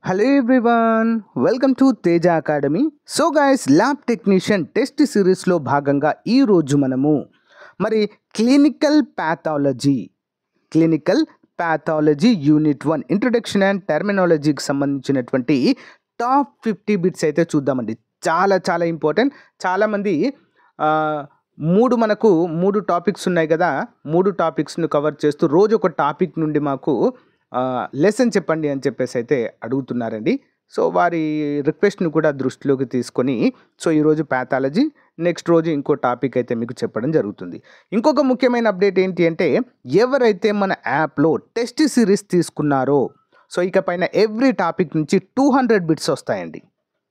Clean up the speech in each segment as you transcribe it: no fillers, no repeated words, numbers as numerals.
Hello everyone, welcome to Teja Academy. So guys, lab technician test సిరీస్లో భాగంగా ఈరోజు మనము clinical pathology unit 1 introduction and టర్మినాలజీకి సంబంధించినటువంటి టాప్ 50 బిట్స్ అయితే చూద్దామండి. చాలా ఇంపార్టెంట్. చాలామంది మూడు టాపిక్స్ ఉన్నాయి కదా, మూడు టాపిక్స్ను కవర్ చేస్తూ రోజు ఒక టాపిక్ నుండి మాకు లెసన్ చెప్పండి అని చెప్పేసి అయితే అడుగుతున్నారండి. సో వారి రిక్వెస్ట్ని కూడా దృష్టిలోకి తీసుకొని ఈరోజు ప్యాథాలజీ, నెక్స్ట్ రోజు ఇంకో టాపిక్ అయితే మీకు చెప్పడం జరుగుతుంది. ఇంకొక ముఖ్యమైన అప్డేట్ ఏంటి అంటే, ఎవరైతే మన యాప్లో టెస్ట్ సిరీస్ తీసుకున్నారో ఇకపైన ఎవ్రీ టాపిక్ నుంచి 200 బిట్స్ వస్తాయండి.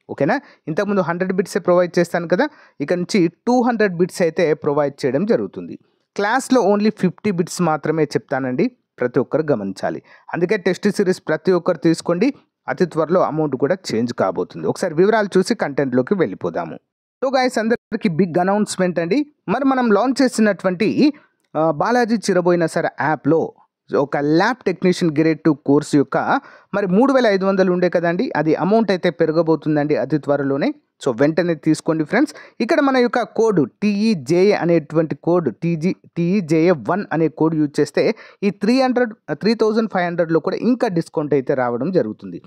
ఓకేనా? ఇంతకుముందు 100 బిట్సే ప్రొవైడ్ చేస్తాను కదా, ఇక నుంచి 200 బిట్స్ అయితే ప్రొవైడ్ చేయడం జరుగుతుంది. క్లాస్లో ఓన్లీ 50 బిట్స్ మాత్రమే చెప్తానండి, ప్రతి ఒక్కరు గమనించాలి. అందుకే టెస్ట్ సిరీస్ ప్రతి ఒక్కరు తీసుకోండి. అతి త్వరలో అమౌంట్ కూడా చేంజ్ కాబోతుంది. ఒకసారి వివరాలు చూసి కంటెంట్లోకి వెళ్ళిపోదాము. సో గైస్, అందరికీ బిగ్ అనౌన్స్మెంట్ అండి. మనం లాంచ్ చేసినటువంటి బాలాజీ చిరబోయిన సరే యాప్లో ఒక ల్యాబ్ టెక్నీషియన్ గ్రేడ్ 2 కోర్సు యొక్క 3500 ఉండే కదండి, అది అమౌంట్ అయితే పెరగబోతుందండి అతి త్వరలోనే. సో వెంటనే తీసుకోండి ఫ్రెండ్స్. ఇక్కడ మన యొక్క కోడ్ TEJA అనేటువంటి కోడ్ TEJA1 అనే కోడ్ యూజ్ చేస్తే ఈ 3500లో కూడా ఇంకా డిస్కౌంట్ అయితే రావడం జరుగుతుంది.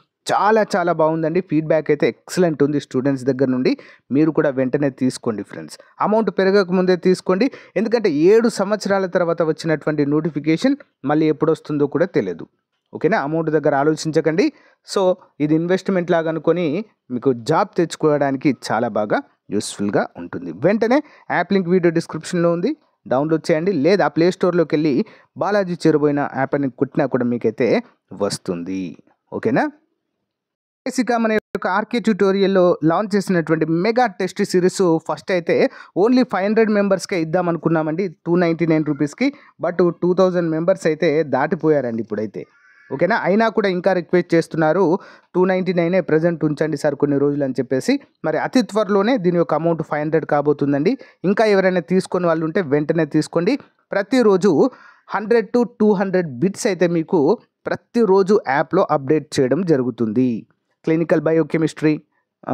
చాలా బాగుందండి. ఫీడ్బ్యాక్ అయితే ఎక్సలెంట్ ఉంది స్టూడెంట్స్ దగ్గర నుండి. మీరు కూడా వెంటనే తీసుకోండి ఫ్రెండ్స్. అమౌంట్ పెరగక ముందే తీసుకోండి, ఎందుకంటే 7 సంవత్సరాల తర్వాత వచ్చినటువంటి నోటిఫికేషన్ మళ్ళీ ఎప్పుడు వస్తుందో కూడా తెలియదు. ఓకేనా? అమౌంట్ దగ్గర ఆలోచించకండి. సో ఇది ఇన్వెస్ట్మెంట్ లాగా అనుకొని మీకు జాబ్ తెచ్చుకోవడానికి చాలా బాగా యూస్ఫుల్గా ఉంటుంది. వెంటనే యాప్ లింక్ వీడియో డిస్క్రిప్షన్లో ఉంది, డౌన్లోడ్ చేయండి. లేదా ప్లే స్టోర్లోకి వెళ్ళి బాలాజీ చిరబోయిన యాప్ అని కొట్టినా కూడా మీకైతే వస్తుంది. ఓకేనా? బేసిక్గా మన యొక్క ఆర్కే ట్యూటోరియల్లో లాంచ్ చేసినటువంటి మెగా టెస్ట్ సిరీస్ ఫస్ట్ అయితే ఓన్లీ 500 మెంబర్స్కే ఇద్దాం అనుకున్నామండి, 299 రూపీస్కి. బట్ 2000 మెంబర్స్ అయితే దాటిపోయారండి ఇప్పుడైతే. ఓకేనా? అయినా కూడా ఇంకా రిక్వెస్ట్ చేస్తున్నారు 299 ప్రజెంట్ ఉంచండి సార్ కొన్ని రోజులు అని చెప్పేసి. అతి త్వరలోనే దీని యొక్క అమౌంట్ 500 కాబోతుందండి. ఇంకా ఎవరైనా తీసుకొని వాళ్ళు ఉంటే వెంటనే తీసుకోండి. ప్రతిరోజు 100 to 200 బిట్స్ అయితే మీకు ప్రతిరోజు యాప్లో అప్డేట్ చేయడం జరుగుతుంది. Clinical biochemistry,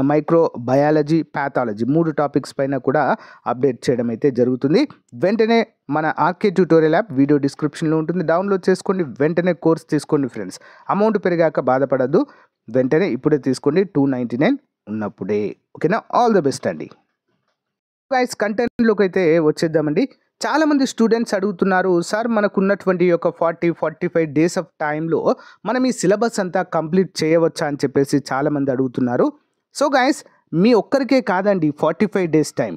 micro biology, pathology 3 topics పైన కూడా అప్డేట్ చేయడం అయితే జరుగుతుంది. వెంటనే మన ఆర్కే ట్యూటోరియల్ యాప్ వీడియో డిస్క్రిప్షన్లో ఉంటుంది, డౌన్లోడ్ చేసుకోండి. వెంటనే కోర్స్ తీసుకోండి ఫ్రెండ్స్. అమౌంట్ పెరిగాక బాధపడద్దు, వెంటనే ఇప్పుడే తీసుకోండి 299 ఉన్నప్పుడే. ఓకేనా? ఆల్ ద బెస్ట్ అండి. గైస్, కంటెంట్లోకి అయితే వచ్చేద్దామండి. చాలామంది స్టూడెంట్స్ అడుగుతున్నారు, సార్ మనకు ఉన్నటువంటి యొక్క 40-45 డేస్ ఆఫ్ టైంలో మనం ఈ సిలబస్ అంతా కంప్లీట్ చేయవచ్చా అని చెప్పేసి చాలామంది అడుగుతున్నారు. సో గైస్, మీ ఒక్కరికే కాదండి 45 డేస్ టైం.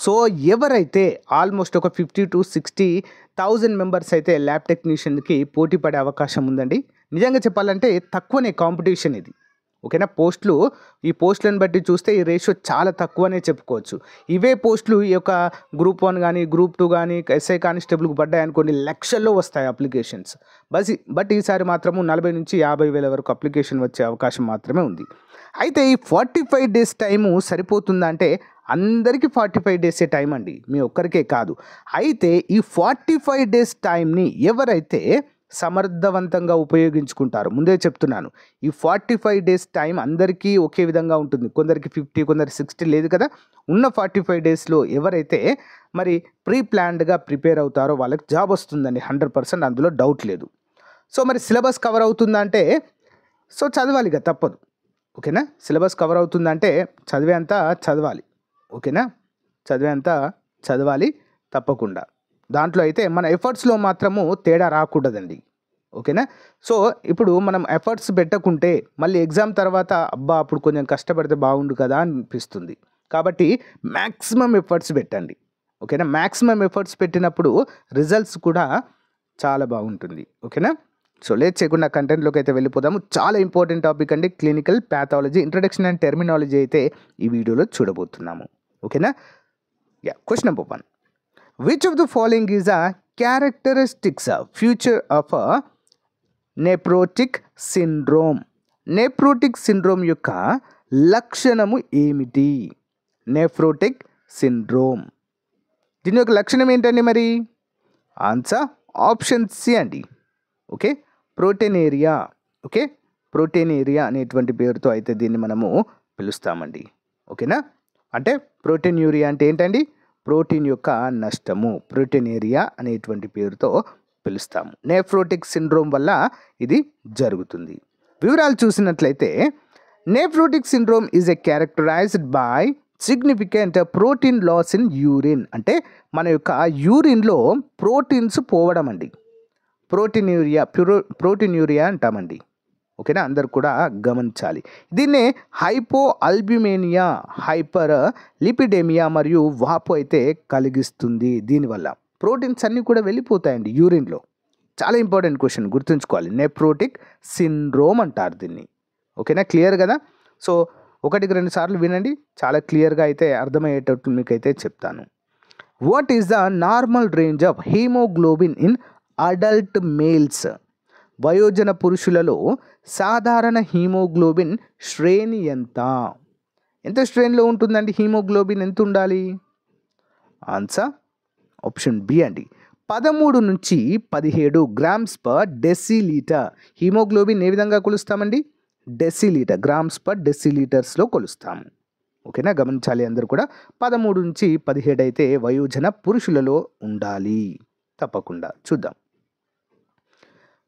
సో ఎవరైతే ఆల్మోస్ట్ ఒక 50 to 60,000 మెంబర్స్ అయితే ల్యాబ్ టెక్నీషియన్కి పోటీ పడే అవకాశం ఉందండి. నిజంగా చెప్పాలంటే తక్కువనే కాంపిటీషన్ ఇది. ఓకేనా? ఈ పోస్టులను బట్టి చూస్తే ఈ రేషియో చాలా తక్కువనే చెప్పుకోవచ్చు. ఇవే పోస్టులు ఈ యొక్క గ్రూప్ 1 కానీ గ్రూప్ 2 కానీ SI కానిస్టేబుల్కి పడ్డాయనుకోండి, లక్షల్లో వస్తాయి అప్లికేషన్స్. బట్ ఈసారి మాత్రము 40 నుంచి 50 వేల వరకు అప్లికేషన్ వచ్చే అవకాశం మాత్రమే ఉంది. అయితే ఈ 45 డేస్ టైము సరిపోతుందా అంటే, అందరికీ 45 డేసే టైం అండి, మీ ఒక్కరికే కాదు. అయితే ఈ 45 డేస్ టైంని ఎవరైతే సమర్థవంతంగా ఉపయోగించుకుంటారు, ముందే చెప్తున్నాను, ఈ 45 డేస్ టైం అందరికీ ఒకే విధంగా ఉంటుంది. కొందరికి 50, కొందరికి 60 లేదు కదా. ఉన్న 45 డేస్లో ఎవరైతే ప్రీ ప్లాన్డ్గా ప్రిపేర్ అవుతారో వాళ్ళకి జాబ్ వస్తుందండి, 100%, అందులో డౌట్ లేదు. సో సిలబస్ కవర్ అవుతుందా అంటే, సో చదవాలి ఇక తప్పదు. ఓకేనా? సిలబస్ కవర్ అవుతుందంటే చదివేంత చదవాలి. ఓకేనా? చదివేంత చదవాలి తప్పకుండా. దాంట్లో అయితే మన ఎఫర్ట్స్లో మాత్రము తేడా రాకూడదండి. ఓకేనా? సో ఇప్పుడు మనం ఎఫర్ట్స్ పెట్టకుంటే మళ్ళీ ఎగ్జామ్ తర్వాత అప్పుడు కొంచెం కష్టపడితే బాగుండు కదా అనిపిస్తుంది. కాబట్టి మ్యాక్సిమం ఎఫర్ట్స్ పెట్టండి. ఓకేనా? మ్యాక్సిమం ఎఫర్ట్స్ పెట్టినప్పుడు రిజల్ట్స్ కూడా చాలా బాగుంటుంది. ఓకేనా? సో లేట్ చేయకుండా కంటెంట్లోకి అయితే వెళ్ళిపోదాము. చాలా ఇంపార్టెంట్ టాపిక్ అండి, clinical pathology introduction and terminology అయితే ఈ వీడియోలో చూడబోతున్నాము. ఓకేనా? Question number 1. Which of the following is a characteristics feature of a nephrotic syndrome? Nephrotic syndrome యొక్క లక్షణము ఏమిటి? నెఫ్రోటిక్ సిండ్రోమ్, దీని యొక్క లక్షణం ఏంటండి? ఆన్సర్ ఆప్షన్ సి అండి. ఓకే, ప్రోటీనేరియా. ఓకే, ప్రోటీనేరియా అనేటువంటి పేరుతో అయితే దీన్ని మనము పిలుస్తామండి. ఓకేనా? అంటే ప్రోటీన్యూరియా అంటే ఏంటండి? ప్రోటీన్ యొక్క నష్టము. ప్రోటీనేరియా అనేటువంటి పేరుతో పిలుస్తాము. నెఫ్రోటిక్ సిండ్రోమ్ వల్ల ఇది జరుగుతుంది. వివరాలు చూసినట్లయితే nephrotic syndrome is a characterized by significant protein loss in urine. అంటే మన యొక్క యూరిన్లో ప్రోటీన్స్ పోవడం అండి. ప్రోటీన్యూరియా అంటామండి. ఓకేనా? అందరు కూడా గమనించాలి. దీన్నే హైపో అల్బ్యుమేనియా, హైపర్ లిపిడేమియా మరియు వాపు అయితే కలిగిస్తుంది. దీనివల్ల ప్రోటీన్స్ అన్నీ కూడా వెళ్ళిపోతాయండి యూరిన్లో. చాలా ఇంపార్టెంట్ క్వశ్చన్, గుర్తుంచుకోవాలి. నెఫ్రోటిక్ సిండ్రోమ్ అంటారు దీన్ని. ఓకేనా? క్లియర్ కదా? సో 1-2 సార్లు వినండి, చాలా క్లియర్గా అయితే అర్థమయ్యేటట్టు మీకైతే చెప్తాను. What is the normal range of haemoglobin in adult males? వయోజన పురుషులలో సాధారణ హీమోగ్లోబిన్ శ్రేణి ఎంత? ఎంత శ్రేణిలో ఉంటుందండి హీమోగ్లోబిన్? ఎంత ఉండాలి? ఆన్సర్ ఆప్షన్ బి అండి. 13 నుంచి 17 గ్రామ్స్ పర్ డెసిలీటర్. హీమోగ్లోబిన్ ఏ విధంగా కొలుస్తామండి? డెసిలీటర్, గ్రామ్స్ పర్ డెసిలీటర్స్లో కొలుస్తాము. ఓకేనా? గమనించాలి అందరూ కూడా. 13 నుంచి 17 అయితే వయోజన పురుషులలో ఉండాలి తప్పకుండా. చూద్దాం.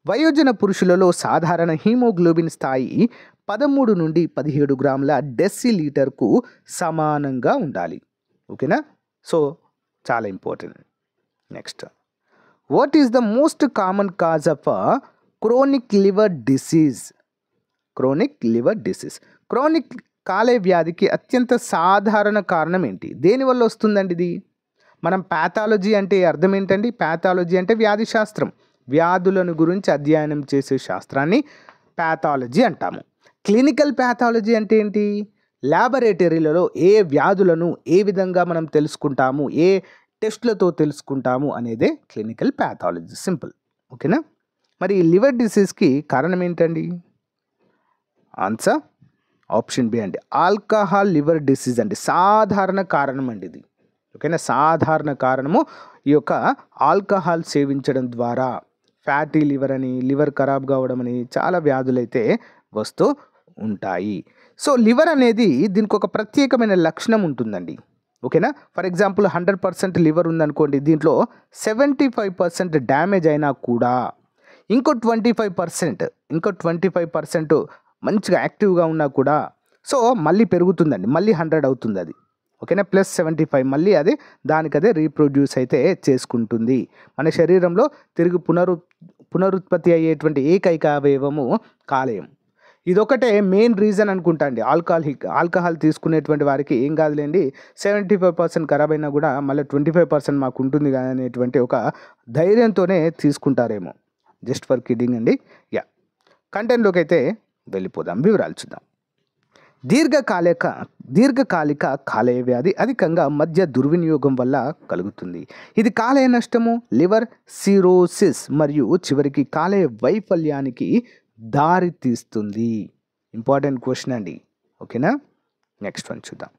వయోజన పురుషులలో సాధారణ హీమోగ్లోబిన్ స్థాయి 13 నుండి 17 గ్రాముల డెసిలీటర్కు సమానంగా ఉండాలి. ఓకేనా? సో చాలా important. Next, what is the most common cause of chronic liver disease? Chronic కాలేయ వ్యాధికి అత్యంత సాధారణ కారణం ఏంటి? దేనివల్ల వస్తుందండి ఇది? మనం ప్యాథాలజీ అంటే అర్థం ఏంటండి? ప్యాథాలజీ అంటే వ్యాధి శాస్త్రం. వ్యాధులను గురించి అధ్యయనం చేసే శాస్త్రాన్ని ప్యాథాలజీ అంటాము. క్లినికల్ ప్యాథాలజీ అంటే ఏంటి? ల్యాబొరేటరీలలో ఏ వ్యాధులను ఏ విధంగా మనం తెలుసుకుంటాము, ఏ టెస్ట్లతో తెలుసుకుంటాము అనేదే క్లినికల్ ప్యాథాలజీ. సింపుల్. ఓకేనా? మరి లివర్ డిసీజ్కి కారణం ఏంటండి? ఆన్సర్ ఆప్షన్ బి అండి. ఆల్కహాల్ లివర్ డిసీజ్ అండి. సాధారణ కారణం అండి ఇది. ఓకేనా? సాధారణ కారణము ఈ యొక్క ఆల్కహాల్ సేవించడం ద్వారా ఫ్యాటీ లివర్ అని, లివర్ ఖరాబ్ కావడం అని చాలా వ్యాధులైతే వస్తూ ఉంటాయి. సో లివర్ అనేది దీనికి ఒక ప్రత్యేకమైన లక్షణం ఉంటుందండి. ఓకేనా? ఫర్ ఎగ్జాంపుల్ 100% లివర్ ఉందనుకోండి, దీంట్లో 75% డ్యామేజ్ అయినా కూడా ఇంకో 25% మంచిగా యాక్టివ్గా ఉన్నా కూడా సో మళ్ళీ పెరుగుతుందండి, మళ్ళీ 100 అవుతుంది అది. ఓకేనా? +75 మళ్ళీ అది దానికదే రీప్రొడ్యూస్ అయితే చేసుకుంటుంది. మన శరీరంలో తిరిగి పునరుత్పత్తి అయ్యేటువంటి ఏకైక అవయవము కాలేయం. ఇదొకటే మెయిన్ రీజన్ అనుకుంటా అండి. ఆల్కహాల్ తీసుకునేటువంటి వారికి ఏం కాదులేండి, 75% ఖరాబ్ అయినా కూడా మళ్ళీ 25% మాకు ఉంటుంది కదా అనేటువంటి ఒక ధైర్యంతోనే తీసుకుంటారేమో. జస్ట్ ఫర్ కిడ్డింగ్ అండి. కంటెంట్లోకి అయితే వెళ్ళిపోదాం, వివరాలు చూద్దాం. దీర్ఘకాలిక కాలేయ వ్యాధి అధికంగా మద్య దుర్వినియోగం వల్ల కలుగుతుంది. ఇది కాలేయ నష్టము, లివర్ సిరోసిస్ మరియు చివరికి కాలేయ వైఫల్యానికి దారి తీస్తుంది. ఇంపార్టెంట్ క్వశ్చన్ అండి. ఓకేనా? నెక్స్ట్ వన్ చూద్దాం.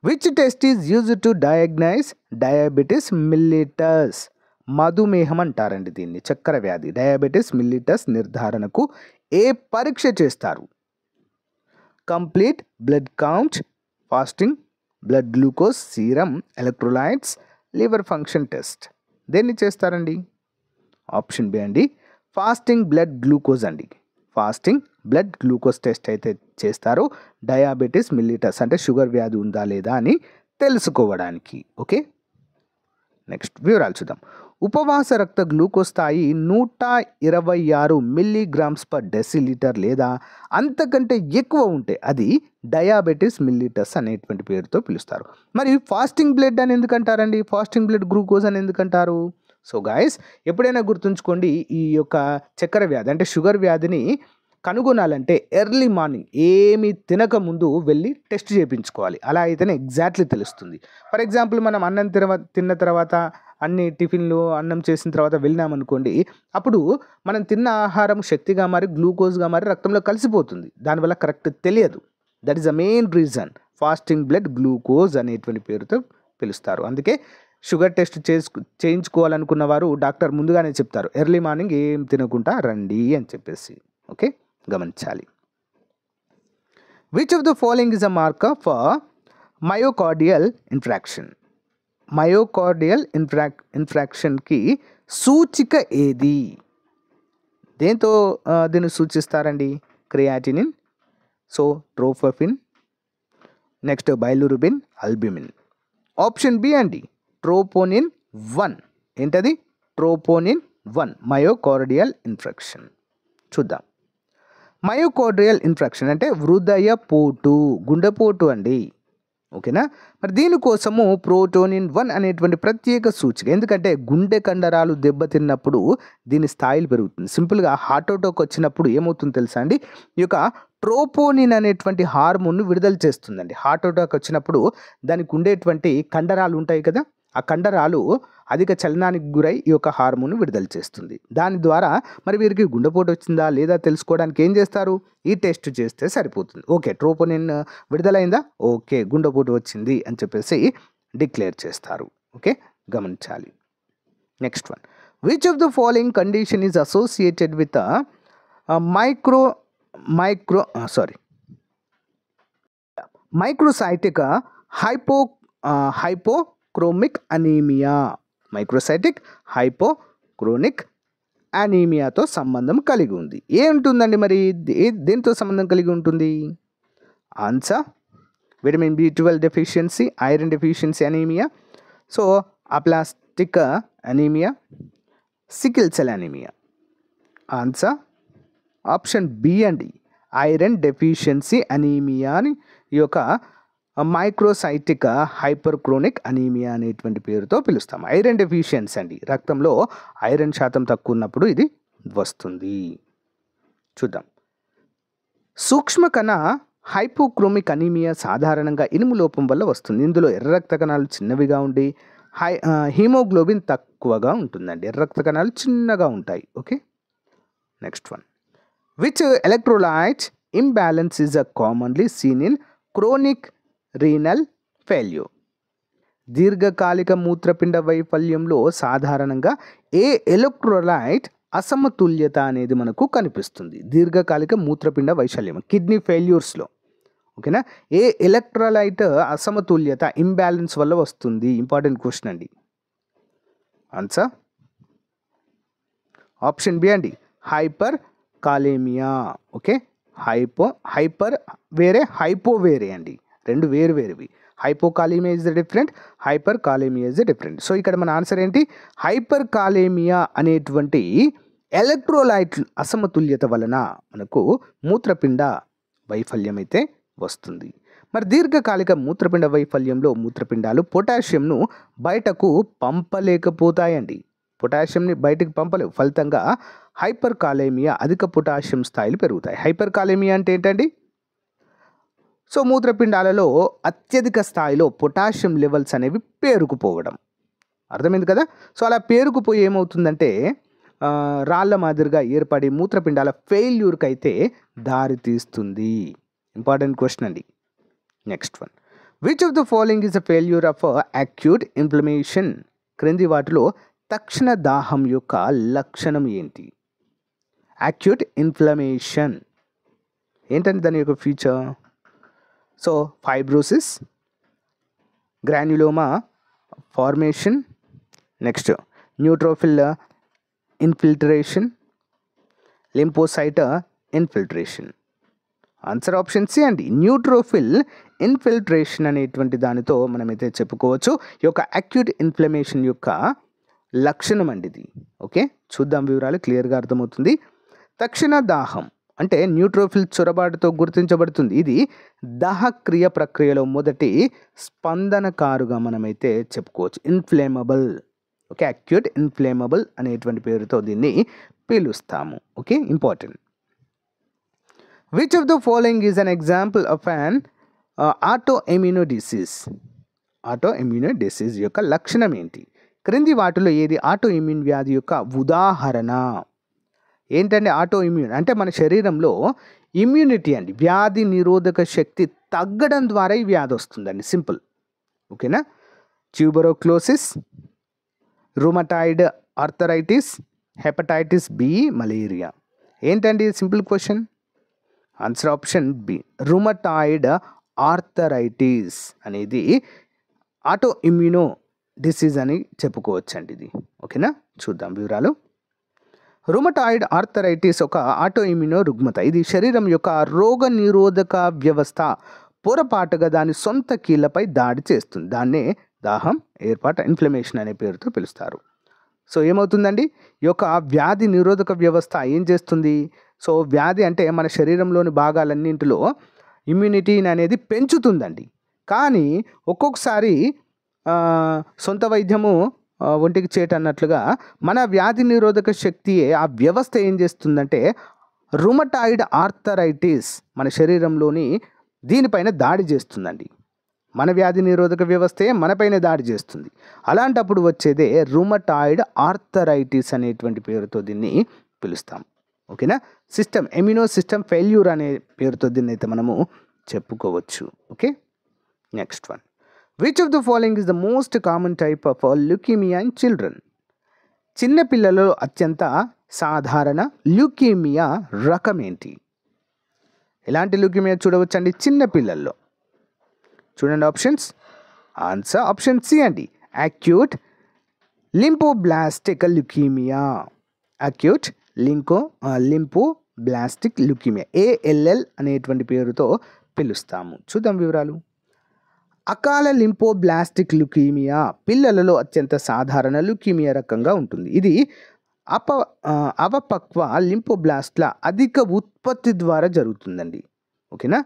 Which test is used to diagnose diabetes mellitus? మధుమేహం అంటారండి దీన్ని, చక్కెర వ్యాధి. డయాబెటిస్ మిల్లిటస్ నిర్ధారణకు ఏ పరీక్ష చేస్తారు? Complete blood count, fasting blood glucose, serum electrolytes, liver function test. దేన్ని చేస్తారండి? ఆప్షన్ బి అండి, ఫాస్టింగ్ బ్లడ్ గ్లూకోజ్ అండి. ఫాస్టింగ్ బ్లడ్ గ్లూకోజ్ టెస్ట్ అయితే చేస్తారు డయాబెటిస్ మిల్లిటస్ అంటే షుగర్ వ్యాధి ఉందా లేదా అని తెలుసుకోవడానికి. ఓకే? నెక్స్ట్ వివరాలు చూద్దాం. ఉపవాస రక్త గ్లూకోజ్ స్థాయి 126 మిల్లీగ్రామ్స్ పర్ డెసిలీటర్ లేదా అంతకంటే ఎక్కువ ఉంటే అది డయాబెటిస్ మిల్లిటస్ అనేటువంటి పేరుతో పిలుస్తారు. మరి ఫాస్టింగ్ బ్లడ్ అని ఎందుకంటారండి? ఫాస్టింగ్ బ్లడ్ గ్లూకోజ్ అని ఎందుకంటారు? సో గాయస్, ఎప్పుడైనా గుర్తుంచుకోండి, ఈ యొక్క చక్కెర వ్యాధి అంటే షుగర్ వ్యాధిని కనుగొనాలంటే ఎర్లీ మార్నింగ్ ఏమీ తినక ముందు వెళ్ళి టెస్ట్ చేయించుకోవాలి. అలా అయితేనే ఎగ్జాక్ట్లీ తెలుస్తుంది. ఫర్ ఎగ్జాంపుల్ మనం అన్నం తిన్న తర్వాత అన్ని టిఫిన్లు అన్నం చేసిన తర్వాత వెళ్ళినామనుకోండి, అప్పుడు మనం తిన్న ఆహారం శక్తిగా మారి గ్లూకోజ్గా మారి రక్తంలో కలిసిపోతుంది. దానివల్ల కరెక్ట్ తెలియదు. That is the main reason. Fasting blood glucose అనేటువంటి పేరుతో పిలుస్తారు. అందుకే షుగర్ టెస్ట్ చేయించుకోవాలనుకున్న వారు డాక్టర్ ముందుగానే చెప్తారు, ఎర్లీ మార్నింగ్ ఏం తినకుండా రండి అని చెప్పేసి. ఓకే, గమనించాలి. Which of the following is a marker for myocardial infarction? Myocardial ఇన్ఫ్రాక్షన్కి సూచిక ఏది? దేంతో దీన్ని సూచిస్తారండి? Creatinine, so troponin, next bilirubin, albumin. Option B అండి, ట్రోపోనిన్ 1. ఏంటది? Troponin 1 myocardial infarction. చూద్దాం. మయోకార్డియల్ ఇన్ఫ్రాక్షన్ అంటే హృదయపోటు, గుండెపోటు అండి. ఓకేనా? మరి దీనికోసము ప్రోటోనిన్ 1 అనేటువంటి ప్రత్యేక సూచిక. ఎందుకంటే గుండె కండరాలు దెబ్బతిన్నప్పుడు దీని స్థాయిలు పెరుగుతుంది. సింపుల్గా హార్ట్ అటాక్ వచ్చినప్పుడు ఏమవుతుందో తెలుసా అండి? ఈ యొక్క ట్రోపోనిన్ అనేటువంటి హార్మోన్ను విడుదల చేస్తుందండి. హార్ట్ అటాక్ వచ్చినప్పుడు దానికి ఉండేటువంటి కండరాలు ఉంటాయి కదా, ఆ కండరాలు అధిక చలనానికి గురై ఈ యొక్క హార్మోన్ విడుదల చేస్తుంది. దాని ద్వారా మరి వీరికి గుండెపోటు వచ్చిందా లేదా తెలుసుకోవడానికి ఏం చేస్తారు? ఈ టెస్ట్ చేస్తే సరిపోతుంది. Okay, troponin విడుదలైందా? ఓకే, గుండెపోటు వచ్చింది అని చెప్పేసి డిక్లేర్ చేస్తారు. ఓకే, గమనించాలి. Next one, which of the following condition is associated with microcytic hypochromic anaemia. Microcytic hypochromic అనీమియాతో సంబంధం కలిగి ఉంది. ఏముంటుందండి మరి? దేంతో సంబంధం కలిగి ఉంటుంది? Answer vitamin B12 deficiency, iron deficiency anaemia, so aplastic anaemia, sickle cell anaemia. Answer option B అండి, ఐరన్ డెఫిషియన్సీ అనీమియా అని ఈ యొక్క మైక్రోసైటిక్ హైపర్క్రోనిక్ అనీమియా అనేటువంటి పేరుతో పిలుస్తాం. ఐరన్ డెఫిషియన్సీ అండి, రక్తంలో ఐరన్ శాతం తక్కువ ఉన్నప్పుడు ఇది వస్తుంది. చూద్దాం. సూక్ష్మకణ హైపోక్రోమిక్ అనీమియా సాధారణంగా ఇనుము లోపం వల్ల వస్తుంది. ఇందులో ఎర్ర రక్త కణాలు చిన్నవిగా ఉండి హీమోగ్లోబిన్ తక్కువగా ఉంటుందండి. ఎర్ర రక్త కణాలు చిన్నగా ఉంటాయి. Okay, next one, which electrolyte imbalance is commonly seen in chronic renal failure? దీర్ఘకాలిక మూత్రపిండ వైఫల్యంలో సాధారణంగా ఏ ఎలక్ట్రోలైట్ అసమతుల్యత అనేది మనకు కనిపిస్తుంది? దీర్ఘకాలిక మూత్రపిండ వైశల్యం, కిడ్నీ ఫెయిల్యూర్స్లో. ఓకేనా? ఏ ఎలక్ట్రోలైట్ అసమతుల్యత, ఇంబ్యాలెన్స్ వల్ల వస్తుంది? ఇంపార్టెంట్ క్వశ్చన్ అండి. ఆన్సర్ ఆప్షన్ బి అండి, హైపర్ కాలేమియా. ఓకే, హైపర్ వేరే, హైపో వేరే అండి, రెండు వేరు వేరువి. Hypokalaemia is the different, hyperkalaemia is the different. So ఇక్కడ మన ఆన్సర్ ఏంటి? హైపర్ కాలేమియా అనేటువంటి ఎలక్ట్రోలైట్ అసమతుల్యత వలన మనకు మూత్రపిండ వైఫల్యం అయితే వస్తుంది. మరి దీర్ఘకాలిక మూత్రపిండ వైఫల్యంలో మూత్రపిండాలు పొటాషియంను బయటకు పంపలేకపోతాయండి. పొటాషియంని బయటకు పంపలేవు. ఫలితంగా హైపర్ కాలేమియా, అధిక పొటాషియం స్థాయిలు పెరుగుతాయి. హైపర్ కాలేమియా అంటే ఏంటండి? సో మూత్రపిండాలలో అత్యధిక స్థాయిలో పొటాషియం లెవెల్స్ అనేవి పేరుకుపోవడం. అర్థమైంది కదా? సో అలా పేరుకుపోయి ఏమవుతుందంటే రాళ్ళ మాదిరిగా ఏర్పడి మూత్రపిండాల ఫెయిల్యూర్కి అయితే దారి తీస్తుంది. ఇంపార్టెంట్ క్వశ్చన్ అండి. Next one, which of the following is a failure of acute inflammation? క్రింది వాటిలో తక్షణ దాహం యొక్క లక్షణం ఏంటి? అక్యూట్ ఇన్ఫ్లమేషన్ ఏంటంటే దాని యొక్క feature? So fibrosis, granuloma formation, next neutrophil infiltration, lymphocyte infiltration. Answer option C అండి, న్యూట్రోఫిల్ ఇన్ఫిల్ట్రేషన్ అనేటువంటి దానితో మనమైతే చెప్పుకోవచ్చు ఈ యొక్క అక్యూట్ ఇన్ఫ్లమేషన్ యొక్క లక్షణం అండి ఇది. ఓకే, చూద్దాం, వివరాలు క్లియర్గా అర్థమవుతుంది. తక్షణ దాహం అంటే న్యూట్రోఫిల్ చొరబాటుతో గుర్తించబడుతుంది. ఇది దహక్రియ ప్రక్రియలో మొదటి స్పందనకారుగా మనమైతే చెప్పుకోవచ్చు. ఇన్ఫ్లేమబుల్. ఓకే, అక్యూట్ ఇన్ఫ్లేమబుల్ అనేటువంటి పేరుతో దీన్ని పిలుస్తాము. Okay, important. Which of the following is an example of an autoimmune disease? Autoimmune disease యొక్క లక్షణం ఏంటి? క్రింది వాటిలో ఏది ఆటోఇమ్యూన్ వ్యాధి యొక్క ఉదాహరణ? ఏంటంటే ఆటోఇమ్యూన్ అంటే మన శరీరంలో ఇమ్యూనిటీ అండి, వ్యాధి నిరోధక శక్తి తగ్గడం ద్వారా ఈ వ్యాధి వస్తుందండి. సింపుల్. ఓకేనా? Tuberculosis, rheumatoid arthritis, hepatitis B, malaria. ఏంటండి simple question? Answer option B. Rheumatoid arthritis అనేది ఆటో ఇమ్యూనో డిసీజ్ అని చెప్పుకోవచ్చండి ఇది. ఓకేనా, చూద్దాం వివరాలు. రుమటాయిడ్ ఆర్థరైటిస్ ఒక ఆటో ఇమ్యూనో రుగ్మత. ఇది శరీరం యొక్క రోగ నిరోధక వ్యవస్థ పొరపాటుగా దాని సొంత కీళ్ళపై దాడి చేస్తుంది. దాన్నే దాహం, ఏర్పాటు, ఇన్ఫ్లమేషన్ అనే పేరుతో పిలుస్తారు. సో ఏమవుతుందండి, ఈ యొక్క వ్యాధి నిరోధక వ్యవస్థ ఏం చేస్తుంది? సో వ్యాధి అంటే మన శరీరంలోని భాగాలన్నింటిలో ఇమ్యూనిటీని అనేది పెంచుతుందండి. కానీ ఒక్కొక్కసారి సొంత వైద్యము ఒంటికి చేటు అన్నట్లుగా మన వ్యాధి నిరోధక శక్తియే ఆ వ్యవస్థ ఏం చేస్తుందంటే రుమటాయిడ్ ఆర్థరైటిస్ మన శరీరంలోని దీనిపైన దాడి చేస్తుందండి. మన వ్యాధి నిరోధక వ్యవస్థే మనపైన దాడి చేస్తుంది. అలాంటప్పుడు వచ్చేదే రుమటాయిడ్ ఆర్థరైటిస్ అనేటువంటి పేరుతో దీన్ని పిలుస్తాం. ఓకేనా, ఇమ్యూనో సిస్టమ్ ఫెయిల్యూర్ అనే పేరుతో దీన్ని అయితే మనము చెప్పుకోవచ్చు. Okay, next one. Which of the following is the most common type of leukaemia in children? చిన్నపిల్లలలో అత్యంత సాధారణ ల్యూకీమియా రకం ఏంటి? ఎలాంటి ల్యూకీమియా చూడవచ్చండి చిన్నపిల్లల్లో? చూడండి ఆప్షన్స్. ఆన్సర్ ఆప్షన్ సి అండి, acute lymphoblastic leukaemia. Acute lymphoblastic leukaemia, ALL అనేటువంటి పేరుతో పిలుస్తాము. చూద్దాం వివరాలు. అకాల లింపోబ్లాస్టిక్ ల్యూకీమియా పిల్లలలో అత్యంత సాధారణ ల్యూకీమియా రకంగా ఉంటుంది. ఇది అవపక్వ లింపోబ్లాస్ట్ల అధిక ఉత్పత్తి ద్వారా జరుగుతుందండి. ఓకేనా,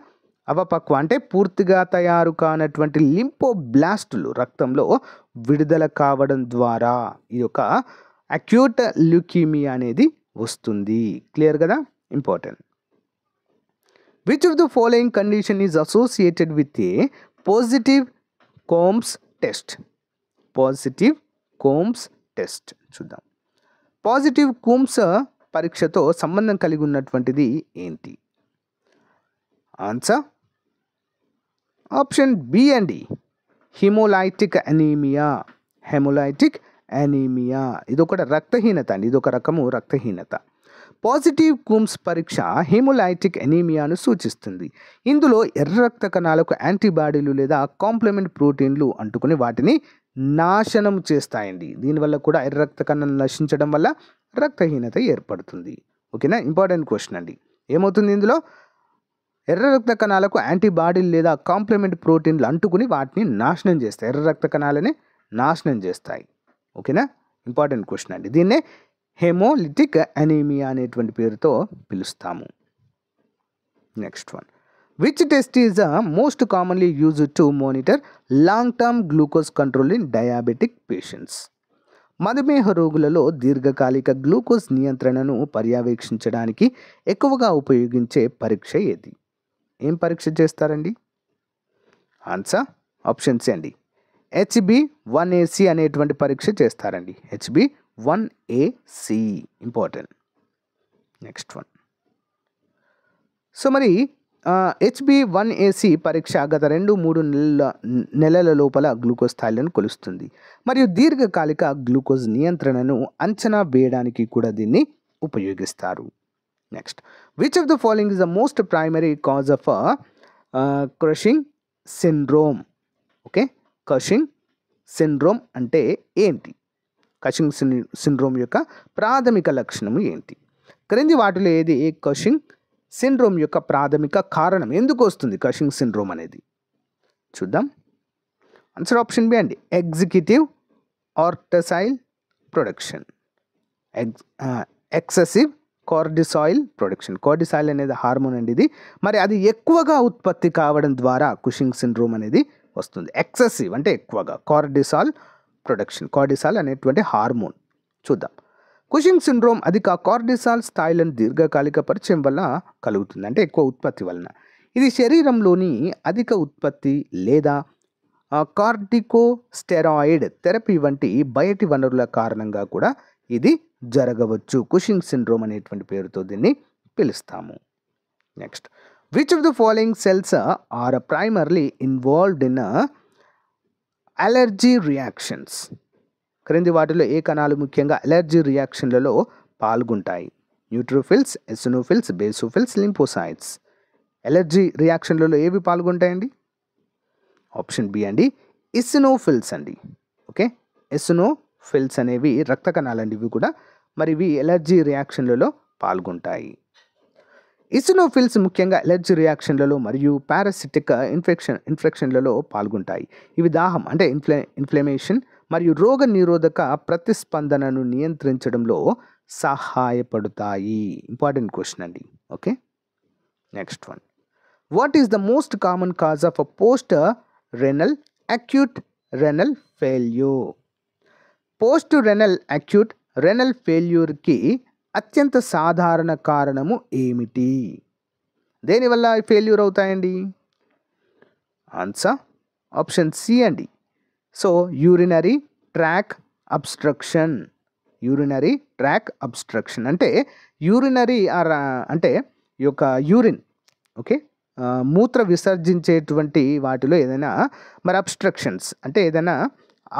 అవపక్వ అంటే పూర్తిగా తయారు కానటువంటి లింపోబ్లాస్టులు రక్తంలో విడుదల కావడం ద్వారా ఈ యొక్క అక్యూట్ ల్యూకీమియా అనేది వస్తుంది. క్లియర్ కదా, important. Which of the following condition is associated with a positive combs test? Positive combs test చూద్దాం. పాజిటివ్ కోమ్స్ పరీక్షతో సంబంధం కలిగి ఉన్నటువంటిది ఏంటి? ఆన్సర్ ఆప్షన్ బి అండి, హిమోలైటిక్ అనీమియా. హెమోలైటిక్ అనీమియా ఇదొక రక్తహీనత అండి, ఇదొక రకము రక్తహీనత. పాజిటివ్ కూమ్స్ పరీక్ష హెమోలైటిక్ అనీమియాను సూచిస్తుంది. ఇందులో ఎర్ర రక్త కణాలకు యాంటీబాడీలు లేదా కాంప్లిమెంట్ ప్రోటీన్లు అంటుకుని వాటిని నాశనం చేస్తాయండి. దీనివల్ల కూడా ఎర్ర రక్త కణాలు నశించడం వల్ల రక్తహీనత ఏర్పడుతుంది. ఓకేనా, ఇంపార్టెంట్ క్వశ్చన్ అండి. ఏమవుతుంది ఇందులో? ఎర్ర రక్త కణాలకు యాంటీబాడీలు లేదా కాంప్లిమెంట్ ప్రోటీన్లు అంటుకుని వాటిని నాశనం చేస్తాయి, ఎర్ర రక్త కణాలని నాశనం చేస్తాయి. ఓకేనా, ఇంపార్టెంట్ క్వశ్చన్ అండి. దీన్నే హెమోలిటిక్ అనీమియా అనేటువంటి పేరుతో పిలుస్తాము. Next one. Which test is most commonly used to monitor long term glucose control in diabetic patients? మధుమేహ రోగులలో దీర్ఘకాలిక గ్లూకోజ్ నియంత్రణను పర్యవేక్షించడానికి ఎక్కువగా ఉపయోగించే పరీక్ష ఏది? ఏం పరీక్ష చేస్తారండి? ఆన్సర్ ఆప్షన్ సి అండి, HB1AC అనేటువంటి పరీక్ష చేస్తారండి. HB1AC important. Next one. So మరి HB1AC పరీక్ష గత 2-3 నెలల లోపల గ్లూకోజ్ స్థాయిలను కొలుస్తుంది మరియు దీర్ఘకాలిక గ్లూకోజ్ నియంత్రణను అంచనా వేయడానికి కూడా దీన్ని ఉపయోగిస్తారు. Next. Which of the following is the most primary cause of crushing syndrome? Okay, Cushing syndrome అంటే ఏంటి? కషింగ్ సిండ్రోమ్ యొక్క ప్రాథమిక లక్షణము ఏంటి? క్రింది వాటిలో ఏది కషింగ్ సిండ్రోమ్ యొక్క ప్రాథమిక కారణం? ఎందుకు వస్తుంది కషింగ్ సిండ్రోమ్ అనేది? చూద్దాం. ఆన్సర్ ఆప్షన్ బి అండి, executive cortisol production. Excessive cortisol production. Cortisol అనేది హార్మోన్ అండి ఇది. మరి అది ఎక్కువగా ఉత్పత్తి కావడం ద్వారా కుషింగ్ సిండ్రోమ్ అనేది వస్తుంది. ఎక్సెసివ్ అంటే ఎక్కువగా, కార్టిసాల్ ప్రొడక్షన్. కార్టిసాల్ అనేటువంటి హార్మోన్. చూద్దాం. కుషింగ్ సిండ్రోమ్ అధిక కార్టిసాల్ స్థాయిలను దీర్ఘకాలిక పరిచయం వల్ల కలుగుతుంది, అంటే ఎక్కువ ఉత్పత్తి వలన. ఇది శరీరంలోని అధిక ఉత్పత్తి లేదా కార్టికోస్టెరాయిడ్ థెరపీ వంటి బయటి వనరుల కారణంగా కూడా ఇది జరగవచ్చు. కుషింగ్ సిండ్రోమ్ అనేటువంటి పేరుతో దీన్ని పిలుస్తాము. Next. Which of the following cells are primarily involved in allergy reactions? క్రింది వాటిలో ఏ కణాలు ముఖ్యంగా అలర్జీ రియాక్షన్లలో పాల్గొంటాయి? Neutrophils, eosinophils, basophils, lymphocytes. Allergy రియాక్షన్లలో ఏవి పాల్గొంటాయండి? ఆప్షన్ బి అండి, ఇసినోఫిల్స్ అండి. ఓకే, ఎసినోఫిల్స్ అనేవి రక్త కణాలండి ఇవి కూడా. మరి ఇవి ఎలర్జీ రియాక్షన్లలో పాల్గొంటాయి. ఇసినోఫిల్స్ ముఖ్యంగా ఎలర్జీ రియాక్షన్లలో మరియు పారాసిటిక్ ఇన్ఫెక్షన్లలో పాల్గొంటాయి. ఇవి దాహం అంటే ఇన్ఫ్లమేషన్ మరియు రోగ నిరోధక ప్రతిస్పందనను నియంత్రించడంలో సహాయపడతాయి. ఇంపార్టెంట్ క్వశ్చన్ అండి. Okay, next one. What is the most common cause of a post renal acute renal failure? Post renal acute renal ఫెయిల్యూర్కి అత్యంత సాధారణ కారణము ఏమిటి? దేనివల్ల ఫెయిల్యూర్ అవుతాయండి? ఆన్సర్ ఆప్షన్ సి అండి. So urinary tract obstruction. Urinary tract obstruction అంటే urinary అంటే ఈ యొక్క యూరిన్, ఓకే, మూత్ర విసర్జించేటువంటి వాటిలో ఏదైనా మరి అబ్స్ట్రక్షన్స్ అంటే ఏదైనా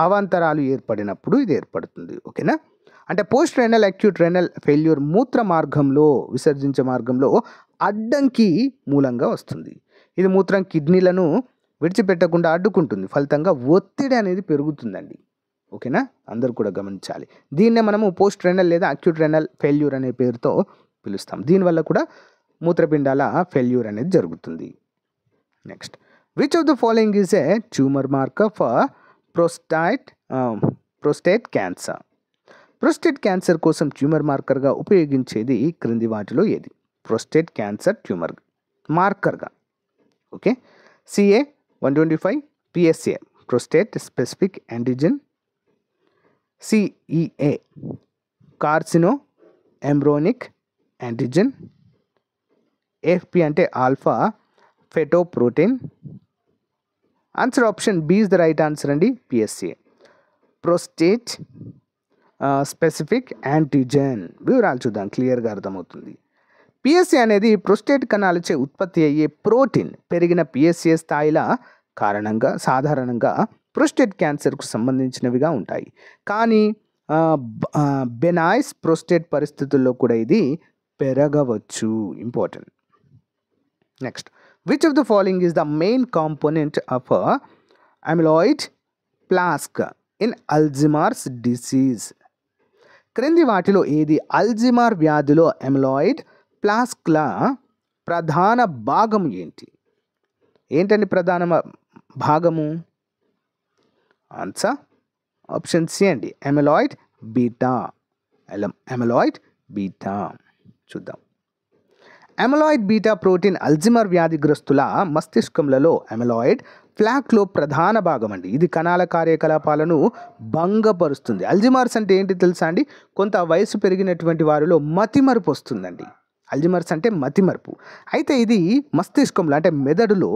అవాంతరాలు ఏర్పడినప్పుడు ఇది ఏర్పడుతుంది. ఓకేనా, అంటే post renal acute renal failure మూత్ర మార్గంలో విసర్జించే మార్గంలో అడ్డంకి మూలంగా వస్తుంది. ఇది మూత్రం కిడ్నీలను విడిచిపెట్టకుండా అడ్డుకుంటుంది. ఫలితంగా ఒత్తిడి అనేది పెరుగుతుందండి. ఓకేనా, అందరూ కూడా గమనించాలి. దీన్నే మనము పోస్ట్ రెనల్ లేదా అక్యూట్ రెనల్ ఫెయిల్యూర్ అనే పేరుతో పిలుస్తాం. దీనివల్ల కూడా మూత్రపిండాల ఫెయిల్యూర్ అనేది జరుగుతుంది. Next, which of the following is a tumour marker for prostate cancer? Prostate cancer కోసం ట్యూమర్ మార్కర్గా ఉపయోగించేది క్రింది వాటిలో ఏది? ప్రోస్టేట్ క్యాన్సర్ ట్యూమర్ మార్కర్గా. Okay, CA 125, PSA prostate specific antigen, CEA carcino embryonic antigen, AFP అంటే alpha fetoprotein. Answer option B is the right answer అండి, PSA prostate specific antigen. వివరాలు చూద్దాం, క్లియర్గా అర్థమవుతుంది. PSA అనేది ప్రోస్టేట్ కణాలచే ఉత్పత్తి అయ్యే ప్రోటీన్. పెరిగిన PSA స్థాయిల కారణంగా సాధారణంగా ప్రోస్టేట్ క్యాన్సర్కు సంబంధించినవిగా ఉంటాయి. కానీ బెనాయిస్ ప్రోస్టేట్ పరిస్థితుల్లో కూడా ఇది పెరగవచ్చు. Important. Next, which of the following is the main component of amyloid plaques in Alzheimer's disease? క్రింది వాటిలో ఏది అల్జిమార్ వ్యాధిలో అమిలాయిడ్ ప్లాస్క్ల ప్రధాన భాగం ఏంటండి ప్రధాన భాగము? ఆన్సర్ ఆప్షన్ సి అండి, అమిలాయిడ్ బీటా. అమిలాయిడ్ బీటా చూద్దాం. అమిలాయిడ్ బీటా ప్రోటీన్ అల్జిమర్ వ్యాధిగ్రస్తుల మస్తిష్కంలో అమిలాయిడ్ ప్లాక్లో ప్రధాన భాగం అండి. ఇది కణాల కార్యకలాపాలను భంగపరుస్తుంది. అల్జిమర్స్ అంటే ఏంటి తెలుసా అండి? కొంత వయసు పెరిగినటువంటి వారిలో మతిమరుపు వస్తుందండి. అల్జిమర్స్ అంటే మతిమరుపు. అయితే ఇది మస్తిష్కంలో అంటే మెదడులో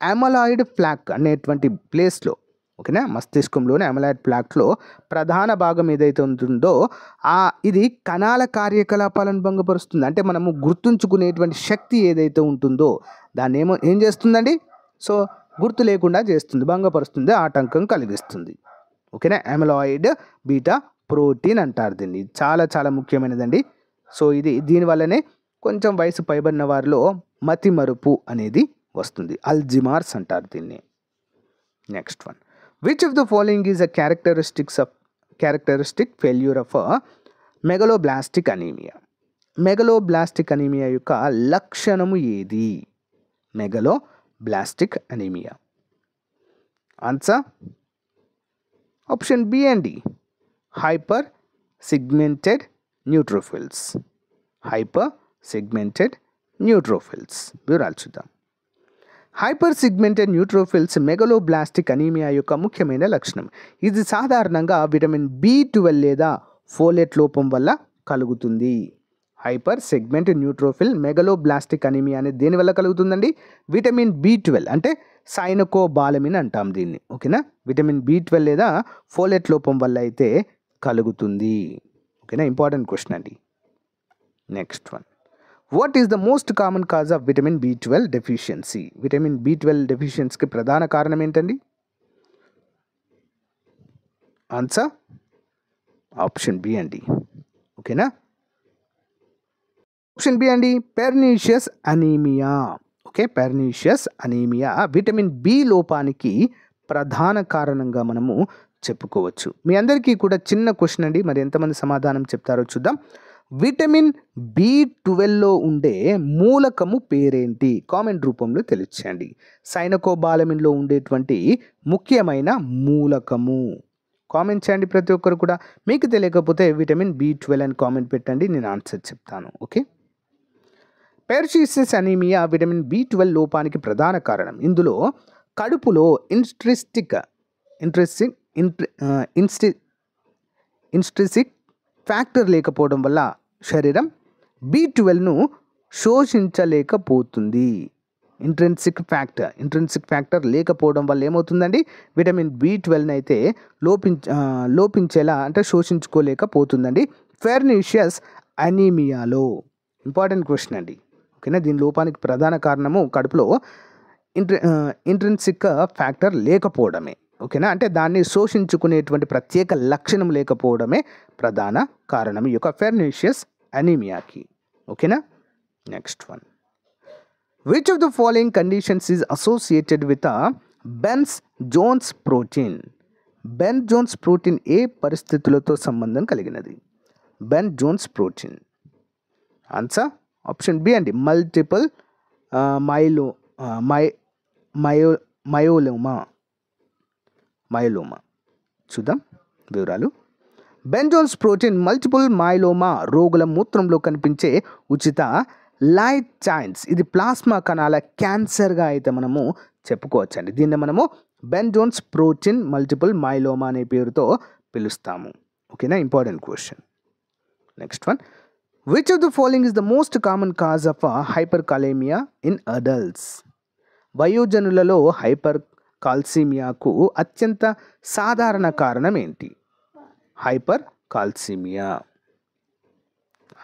అమిలాయిడ్ ప్లాక్ అనేటువంటి ప్లేస్లో, ఓకేనా, మస్తిష్కంలోని అమిలాయిడ్ ప్లాక్లో ప్రధాన భాగం ఏదైతే ఉంటుందో ఇది కణాల కార్యకలాపాలను భంగపరుస్తుంది. అంటే మనము గుర్తుంచుకునేటువంటి శక్తి ఏదైతే ఉంటుందో దాన్ని ఏం చేస్తుందండి? సో గుర్తు లేకుండా చేస్తుంది, భంగపరుస్తుంది, ఆటంకం కలిగిస్తుంది. ఓకేనా, అమిలాయిడ్ బీటా ప్రోటీన్ అంటారు దీన్ని. చాలా చాలా ముఖ్యమైనదండి. సో దీనివల్లనే కొంచెం వయసు పైబడిన వారిలో మతిమరుపు అనేది వస్తుంది. అల్జిమార్స్ అంటారు దీన్ని. Next one, which of the following is a characteristic failure of megaloblastic anaemia? Megaloblastic anaemia యొక్క లక్షణము ఏది? Megaloblastic anaemia. Answer option B అండి, hyper segmented neutrophils. Hyper segmented neutrophils. వివరాలు చూద్దాం. Hyper segmented neutrophils megaloblastic anaemia యొక్క ముఖ్యమైన లక్షణం. ఇది సాధారణంగా విటమిన్ B12 లేదా ఫోలేట్ లోపం వల్ల కలుగుతుంది. హైపర్ సెగ్మెంటెడ్ న్యూట్రోఫిల్ మెగలోబ్లాస్టిక్ అనీమియా అనేది దేనివల్ల కలుగుతుందండి? విటమిన్ B12 అంటే సైనకోబాలమిన్ అంటాం దీన్ని. ఓకేనా, విటమిన్ B12 లేదా ఫోలేట్ లోపం వల్ల అయితే కలుగుతుంది. ఓకేనా, ఇంపార్టెంట్ క్వశ్చన్ అండి. Next one, what is the most common cause of vitamin B12 deficiency? Vitamin B12 డెఫిషియన్సీకి ప్రధాన కారణం ఏంటండి? ఆన్సర్ ఆప్షన్ బి అండి. ఓకేనా, ఆప్షన్ బి అండి, pernicious anaemia. Okay, pernicious anaemia vitamin B లోపానికి ప్రధాన కారణంగా మనము చెప్పుకోవచ్చు. మీ అందరికీ కూడా చిన్న క్వశ్చన్ అండి, మరి ఎంతమంది సమాధానం చెప్తారో చూద్దాం. విటమిన్ B12లో ఉండే మూలకము పేరేంటి? కామెంట్ రూపంలో తెలియచేయండి. సైనకోబాలమిన్లో ఉండేటువంటి ముఖ్యమైన మూలకము కామెంట్ చేయండి ప్రతి ఒక్కరు కూడా. మీకు తెలియకపోతే విటమిన్ B12 అని కామెంట్ పెట్టండి, నేను ఆన్సర్ చెప్తాను. Okay, pernicious anaemia vitamin B12 లోపానికి ప్రధాన కారణం. ఇందులో కడుపులో ఇంట్రిన్సిక్ ఫ్యాక్టర్ లేకపోవడం వల్ల శరీరం B12ను శోషించలేకపోతుంది. ఇంట్రిన్సిక్ ఫ్యాక్టర్ లేకపోవడం వల్ల ఏమవుతుందండి? విటమిన్ B12 అయితే లోపించేలా అంటే శోషించుకోలేకపోతుందండి పెర్నీషియస్ అనీమియాలో. ఇంపార్టెంట్ క్వశ్చన్ అండి. ఓకేనా, దీని లోపానికి ప్రధాన కారణము కడుపులో ఇంట్రిన్సిక్ ఫ్యాక్టర్ లేకపోవడమే. ఓకేనా, అంటే దాన్ని శోషించుకునేటువంటి ప్రత్యేక లక్షణం లేకపోవడమే ప్రధాన కారణం ఈ యొక్క పెర్నీషియస్ అనీమియాకి. ఓకేనా, next one. Which of the following conditions is associated with Bence Jones protein? Bence Jones protein ఏ పరిస్థితులతో సంబంధం కలిగినది? Bence Jones protein answer option B అండి, మల్టిపుల్ మయోలోమా. చూద్దాం వివరాలు. Bence Jones protein multiple myeloma రోగుల మూత్రంలో కనిపించే ఉచిత లైట్ చైన్స్. ఇది ప్లాస్మా కణాల క్యాన్సర్గా అయితే మనము చెప్పుకోవచ్చండి. దీన్ని మనము Bence Jones protein multiple myeloma అనే పేరుతో పిలుస్తాము. ఓకేనా, important question. Next one. Which of the following is the most common cause of hyper kalaemia in adults? వయోజనులలో హైపర్ కాల్సిమియాకు అత్యంత సాధారణ కారణం ఏంటి? Hyper calcaemia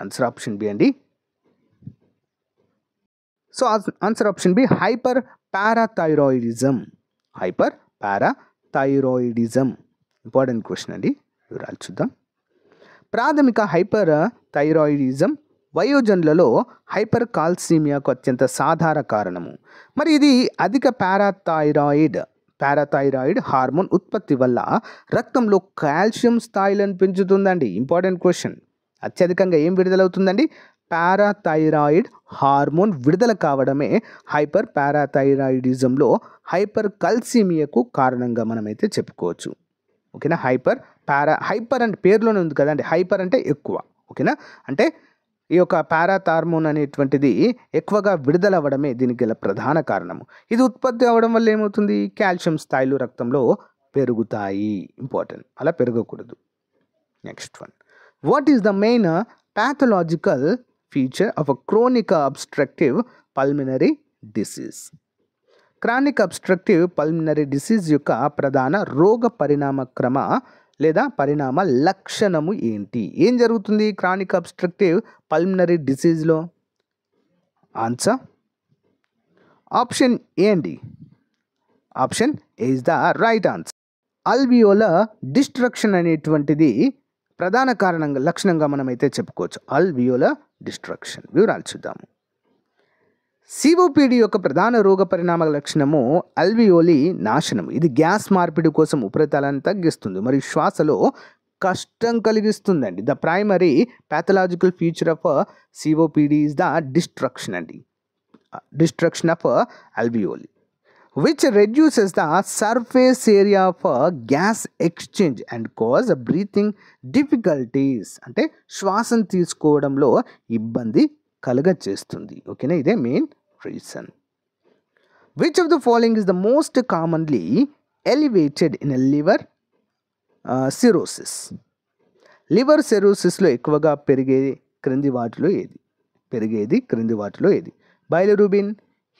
answer option B అండి. So answer option B, hyper parathyroidism. Hyper parathyroidism important question అండి, వివరాలు చూద్దాం. ప్రాథమిక హైపర్ థైరాయిడిజం వయోజనులలో హైపర్ కాల్సిమియాకు అత్యంత సాధారణ కారణము. మరి ఇది అధిక పారాథైరాయిడ్ హార్మోన్ ఉత్పత్తి వల్ల రక్తంలో కాల్షియం స్థాయిలను పెంచుతుందండి. Important question. అత్యధికంగా ఏం విడుదలవుతుందండి? పారాథైరాయిడ్ హార్మోన్ విడుదల కావడమే హైపర్ పారాథైరాయిడిజంలో హైపర్ కాల్సిమియాకు కారణంగా మనమైతే చెప్పుకోవచ్చు. ఓకేనా, హైపర్ అంటే పేరులోనే ఉంది కదండి, హైపర్ అంటే ఎక్కువ. ఓకేనా, అంటే ఈ యొక్క పారాథార్మోన్ అనేటువంటిది ఎక్కువగా విడుదల అవ్వడమే దీనికి గల ప్రధాన కారణము. ఇది ఉత్పత్తి అవ్వడం వల్ల ఏమవుతుంది? కాల్షియం స్థాయిలు రక్తంలో పెరుగుతాయి. ఇంపార్టెంట్, అలా పెరగకూడదు. Next one. What is the main pathological feature of a chronic obstructive pulmonary disease? Chronic obstructive pulmonary disease యొక్క ప్రధాన రోగ పరిణామ లక్షణము ఏంటి? ఏం జరుగుతుంది క్రానిక్ అబ్స్ట్రక్టివ్ పల్మినరీ డిసీజ్లో? ఆన్సర్ ఆప్షన్ ఏ అండి. Option A is the right answer. Alveolar destruction అనేటువంటిది ప్రధాన లక్షణంగా మనమైతే చెప్పుకోవచ్చు. అల్వియోలర్ డిస్ట్రక్షన్ వివరాలు చూద్దాము. సిఓపిడి యొక్క ప్రధాన రోగ పరిణామ లక్షణము అల్వియోలి నాశనం. ఇది గ్యాస్ మార్పిడి కోసం ఉపరితలాన్ని తగ్గిస్తుంది మరియు శ్వాసలో కష్టం కలిగిస్తుందండి. The primary pathological feature of COPD is the destruction అండి, destruction of alveoli which reduces the surface area of gas exchange and cause breathing difficulties. అంటే శ్వాసం తీసుకోవడంలో ఇబ్బంది కలుగచేస్తుంది. ఓకేనా, ఇదే main reason. Which of the following is the most commonly elevated in liver cirrhosis? Liver సిరోసిస్లో ఎక్కువగా పెరిగేది క్రింది వాటిలో ఏది? Bilirubin,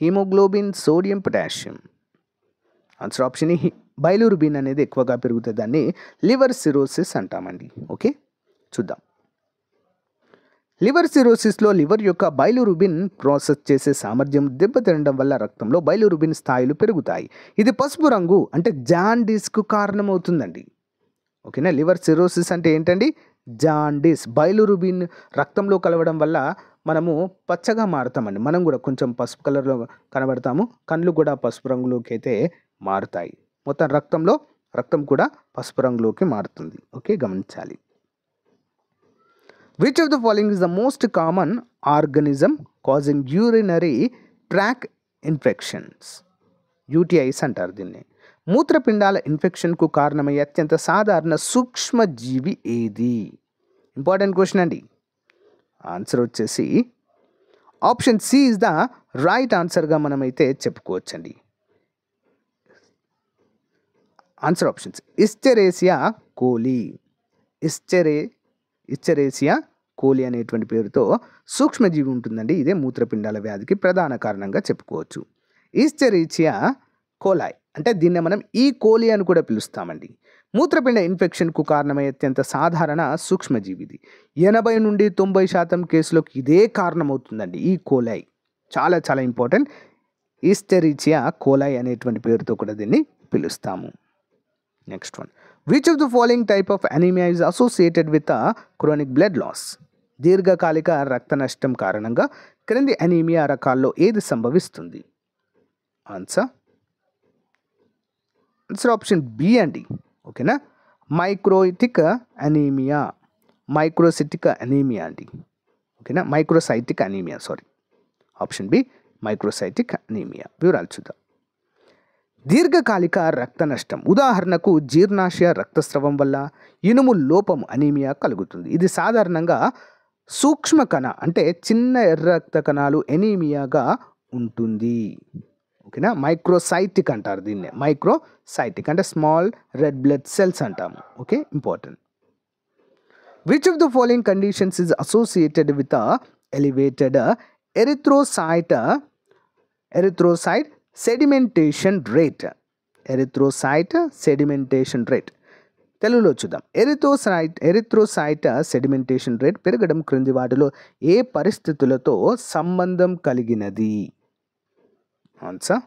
haemoglobin, sodium, potassium. Answer option A, bilirubin అనేది ఎక్కువగా పెరుగుతుంది, దాన్ని లివర్ సిరోసిస్ అంటామండి. ఓకే, చూద్దాం. లివర్ సిరోసిస్లో లివర్ యొక్క బైలిరూబిన్ ప్రాసెస్ చేసే సామర్థ్యం దెబ్బతినడం వల్ల రక్తంలో బైలిరూబిన్ స్థాయిలు పెరుగుతాయి. ఇది పసుపు రంగు అంటే జాండీస్కు కారణమవుతుందండి. ఓకేనా, లివర్ సిరోసిస్ అంటే ఏంటండి? జాండీస్. బైలిరూబిన్ రక్తంలో కలవడం వల్ల మనము పచ్చగా మారుతామండి. మనం కూడా కొంచెం పసుపు కలర్‌లో కనబడతాము. కళ్ళు కూడా పసుపు రంగులోకి అయితే మారుతాయి. మొత్తం రక్తం కూడా పసుపు రంగులోకి మారుతుంది. ఓకే, గమనించాలి. Which of the following is the most common organism causing urinary tract infections? UTIs అంటారు దీన్ని. మూత్రపిండాల ఇన్ఫెక్షన్కు కారణమయ్యే అత్యంత సాధారణ సూక్ష్మజీవి ఏది? ఇంపార్టెంట్ క్వశ్చన్ అండి. ఆన్సర్ వచ్చేసి option C is the right ఆన్సర్గా మనమైతే చెప్పుకోవచ్చండి. Answer options Escherichia coli. Escherichia coli అనేటువంటి పేరుతో సూక్ష్మజీవి ఉంటుందండి. ఇదే మూత్రపిండాల వ్యాధికి ప్రధాన కారణంగా చెప్పుకోవచ్చు. ఈస్చెరీచియా కోలాయ్ అంటే దీన్ని మనం ఈ కోలి అని కూడా పిలుస్తామండి. మూత్రపిండ ఇన్ఫెక్షన్కు కారణమయ్యే అత్యంత సాధారణ సూక్ష్మజీవిది. 80 నుండి 90% కేసులకు ఇదే కారణమవుతుందండి, ఈ కోలాయ్. చాలా చాలా ఇంపార్టెంట్. ఈస్చెరీచియా కోలాయ్ అనేటువంటి పేరుతో కూడా దీన్ని పిలుస్తాము. Next one, which of the following type of anaemia is associated with chronic blood loss? దీర్ఘకాలిక రక్త నష్టం కారణంగా క్రింది అనీమియా రకాల్లో ఏది సంభవిస్తుంది? ఆన్సర్ ఆప్షన్ బి అండి. ఓకేనా, మైక్రోసిటిక్ అనీమియా అండి. ఓకేనా, microcytic anaemia, option B microcytic anaemia. వివరాలు చూద్దాం. దీర్ఘకాలిక రక్త నష్టం, ఉదాహరణకు జీర్ణాశయ రక్తస్రావం వల్ల ఇనుము లోపం అనీమియా కలుగుతుంది. ఇది సాధారణంగా సూక్ష్మ కణ అంటే చిన్న ఎర్ర రక్త కణాలు ఎనీమియాగా ఉంటుంది. ఓకేనా, మైక్రోసైటిక్ అంటారు దీన్ని. మైక్రోసైటిక్ అంటే స్మాల్ రెడ్ బ్లడ్ సెల్స్ అంటాము. Okay, important. Which of the following conditions is associated with elevated erythrocyte sedimentation rate? తెలుగులో చూద్దాం. ఎరిథ్రోసైట్ సెడిమెంటేషన్ రేట్ పెరగడం క్రింది వాటిలో ఏ పరిస్థితులతో సంబంధం కలిగినది? Answer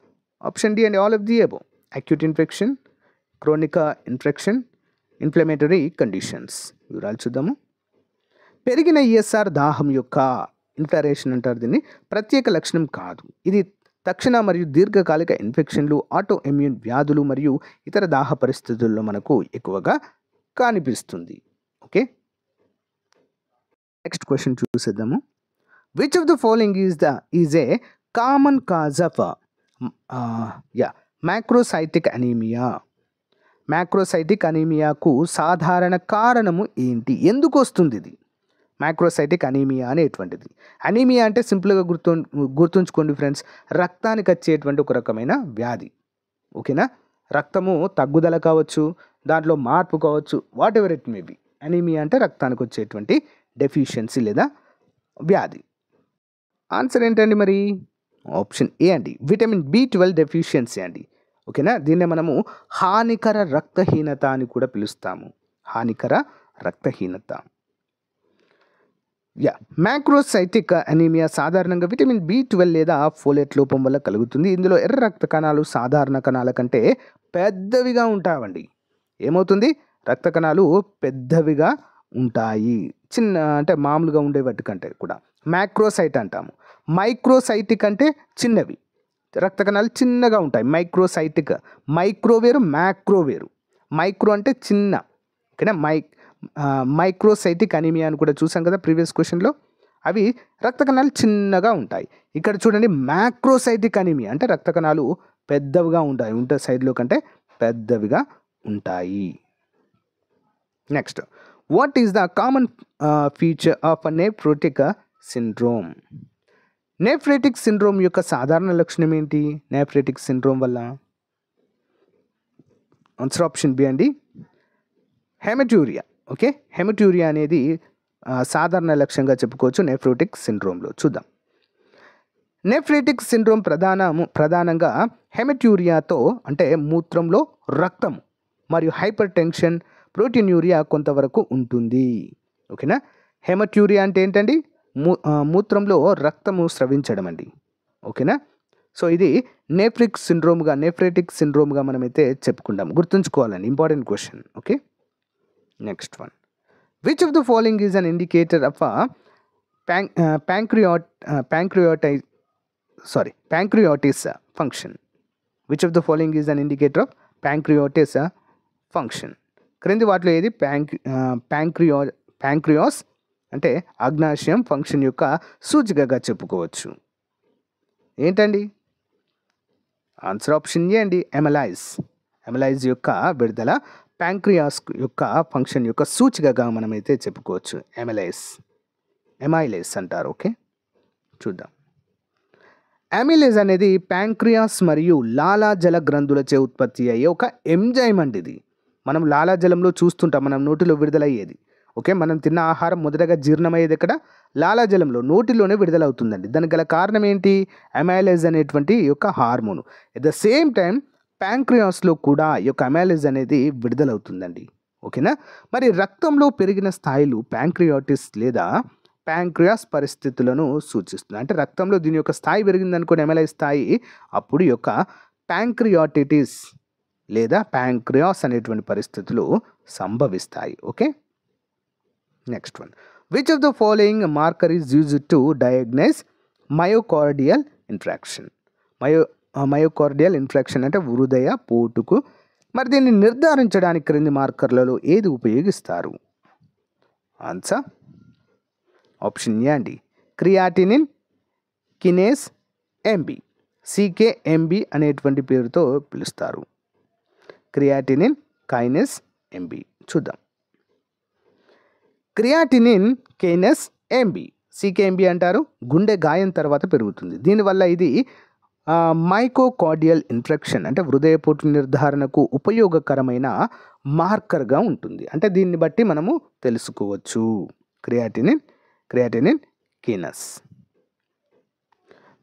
option D and all of the above. Acute infection, chronic infection, inflammatory conditions. వివరాలు చూద్దాము. పెరిగిన ఈఎస్ఆర్ దాహం యొక్క ఇన్ఫ్లరేషన్ అంటారు దీన్ని ప్రత్యేక లక్షణం కాదు. ఇది తక్షణ మరియు దీర్ఘకాలిక ఇన్ఫెక్షన్లు, ఆటో ఇమ్యూన్ వ్యాధులు మరియు ఇతర దాహ పరిస్థితుల్లో మనకు ఎక్కువగా కనిపిస్తుంది. ఓకే, నెక్స్ట్ క్వశ్చన్ చూసేద్దాము. Which of the following is a common cause of macrocytic anaemia? Macrocytic అనీమియాకు సాధారణ కారణము ఏంటి? ఎందుకు వస్తుంది ఇది మ్యాక్రోసైటిక్ అనీమియా అనేటువంటిది? అనీమియా అంటే సింపుల్గా గుర్తుంచుకోండి ఫ్రెండ్స్, రక్తానికి వచ్చేటువంటి ఒక రకమైన వ్యాధి. ఓకేనా, రక్తము తగ్గుదల కావచ్చు, దాంట్లో మార్పు కావచ్చు, what ever it may be. Anaemia అంటే రక్తానికి వచ్చేటువంటి డెఫిషియన్సీ లేదా వ్యాధి. ఆన్సర్ ఏంటండి మరి? ఆప్షన్ ఏ అండి, విటమిన్ B12 డెఫిషియన్సీ అండి. ఓకేనా, దీన్నే మనము హానికర రక్తహీనత అని కూడా పిలుస్తాము. హానికర రక్తహీనత. మ్యాక్రోసైటిక్ అనీమియా సాధారణంగా విటమిన్ B12 లేదా ఫోలేట్ లోపం వల్ల కలుగుతుంది. ఇందులో ఎర్ర రక్త కణాలు సాధారణ కణాల కంటే పెద్దవిగా ఉంటాయండి. ఏమవుతుంది? రక్త కణాలు పెద్దవిగా ఉంటాయి, చిన్న అంటే మామూలుగా ఉండే వాటి కంటే కూడా. మ్యాక్రోసైట్ అంటాము. మైక్రోసైటిక్ అంటే చిన్నవి, రక్త కణాలు చిన్నగా ఉంటాయి. మైక్రోసైటిక్, మైక్రో వేరు, మ్యాక్రో వేరు. మైక్రో అంటే చిన్న. ఓకేనా, మైక్రోసైటిక్ అనీమియా అని కూడా చూసాం కదా ప్రీవియస్ క్వశ్చన్లో. అవి రక్త కణాలు చిన్నగా ఉంటాయి. ఇక్కడ చూడండి, మ్యాక్రోసైటిక్ అనీమియా అంటే రక్త కణాలు పెద్దవిగా ఉంటాయి, సైడ్లో కంటే పెద్దవిగా ఉంటాయి. Next, what is the common feature of nephrotic syndrome? Nephritic syndrome యొక్క సాధారణ లక్షణం ఏంటి? నెఫ్రేటిక్ సిండ్రోమ్ వల్ల ఆన్సర్ ఆప్షన్ బి అండి, హెమటూరియా. ఓకే, హెమటూరియా అనేది సాధారణ లక్ష్యంగా చెప్పుకోవచ్చు నెఫ్రోటిక్ సిండ్రోమ్లో. చూద్దాం. నెఫ్రేటిక్ సిండ్రోమ్ ప్రధానంగా హెమటూరియాతో అంటే మూత్రంలో రక్తము మరియు హైపర్ టెన్షన్, ప్రోటీన్యూరియా కొంతవరకు ఉంటుంది. ఓకేనా, హెమటూరియా అంటే ఏంటండి? మూత్రంలో రక్తము స్రవించడం అండి. ఓకేనా, సో ఇది నెఫ్రేటిక్ సిండ్రోమ్గా మనమైతే చెప్పుకుంటాం. గుర్తుంచుకోవాలండి, important question. Okay, next one, which of the following is an indicator of pancreatitis function. Which of the following is an indicator of pancreatitis function? క్రింది వాటిలో ఏది ప్యాంక్రియాస్ అంటే ఆగ్నాశయం ఫంక్షన్ యొక్క సూచికగా చెప్పుకోవచ్చు? ఏంటండి ఆన్సర్? ఆప్షన్ ఏ అండి, ఎమలైజ్ యొక్క విడుదల ప్యాంక్రియాస్ యొక్క ఫంక్షన్ యొక్క సూచికగా మనమైతే చెప్పుకోవచ్చు. ఎమైలేస్ అంటారు. ఓకే, చూద్దాం. అమిలేజ్ అనేది ప్యాంక్రియాస్ మరియు లాలాజల గ్రంథులచే ఉత్పత్తి అయ్యే ఒక ఎంజైమ్ అండి. ఇది మనం లాలాజలంలో చూస్తుంటాం, మనం నోటిలో విడుదలయ్యేది. ఓకే, మనం తిన్న ఆహారం మొదటగా జీర్ణమయ్యేది ఎక్కడ? లాలాజలంలో, నోటిలోనే విడుదలవుతుందండి. దానికి గల కారణం ఏంటి? అమైలేజ్ అనేటువంటి యొక్క hormone. At the same time ప్యాంక్రియాస్లో కూడా ఈ యొక్క అమైలేజ్ అనేది విడుదలవుతుందండి. ఓకేనా? మరి రక్తంలో పెరిగిన స్థాయిలు ప్యాంక్రియాటిస్ లేదా ప్యాంక్రియాస్ పరిస్థితులను సూచిస్తుంది. అంటే రక్తంలో దీని యొక్క స్థాయి పెరిగిందనుకోండి, అమైలేజ్ స్థాయి, అప్పుడు ఈ యొక్క ప్యాంక్రియాటిటిస్ లేదా ప్యాంక్రియాస్ అనేటువంటి పరిస్థితులు సంభవిస్తాయి. Okay, next one. Which of the following marker is used to diagnose myocardial infarction? Myocardial infarction అంటే హృదయ పోటుకు. మరి దీన్ని నిర్ధారించడానికి క్రింది మార్కర్లలో ఏది ఉపయోగిస్తారు? ఆన్సర్ ఆప్షన్ ఏ అండి, క్రియాటినిన్ కినేస్ ఎంబి, సికేఎంబి అనేటువంటి పేరుతో పిలుస్తారు. Creatinine kinase MB. చూద్దాం. క్రియాటినిన్ కైనెస్ ఎంబి, సికేఎంబి అంటారు, గుండె గాయం తర్వాత పెరుగుతుంది. దీనివల్ల ఇది మైకోకార్డియల్ ఇన్ఫెక్షన్ అంటే హృదయపోటు నిర్ధారణకు ఉపయోగకరమైన మార్కర్గా ఉంటుంది. అంటే దీన్ని బట్టి మనము తెలుసుకోవచ్చు. Creatinine kinase.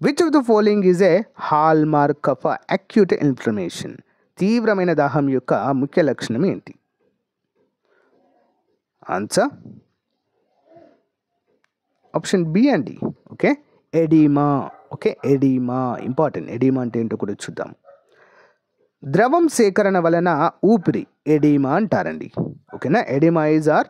Which of the following is A hall mark of acute inflammation? తీవ్రమైన దాహం యొక్క ముఖ్య లక్షణం ఏంటి? ఆన్సర్ ఆప్షన్ బి అండి. Okay, oedema. Okay, oedema important. Oedema అంటే ఏంటో కూడా చూద్దాం. ద్రవం సేకరణ వలన ఊపిరి ఎడిమా అంటారండి. ఓకేనా? Oedema is or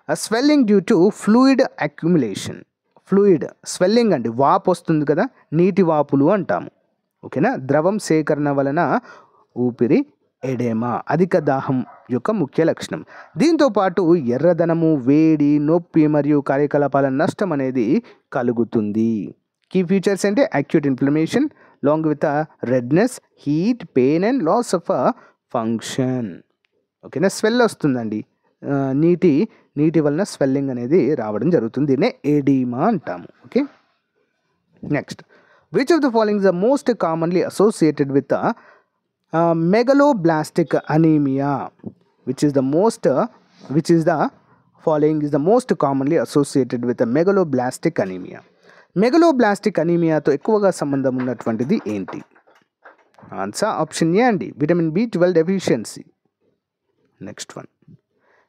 swelling due to fluid accumulation. Fluid swelling అండి, వాపు వస్తుంది కదా, నీటి వాపులు అంటాము. ఓకేనా? ద్రవం సేకరణ వలన ఊపిరి ఎడెమా అధిక దాహం యొక్క ముఖ్య లక్షణం. దీంతోపాటు ఎర్రదనము, వేడి, నొప్పి మరియు కార్యకలాపాల నష్టం అనేది కలుగుతుంది. కీ ఫీచర్స్ అంటే acute inflammation long with redness, heat, pain and loss of function. ఓకేనా? స్వెల్ వస్తుందండి, నీటి వలన స్వెల్లింగ్ అనేది రావడం జరుగుతుంది. దీన్నే ఎడిమా అంటాము. Okay, next. Which of the following is the most commonly associated with megaloblastic anemia? Which is the following is the most commonly associated with the megaloblastic anemia? Megaloblastic అనీమియాతో ఎక్కువగా సంబంధం ఉన్నటువంటిది ఏంటి? ఆన్సర్ ఆప్షన్ ఏ అండి, vitamin B12 deficiency. Next one.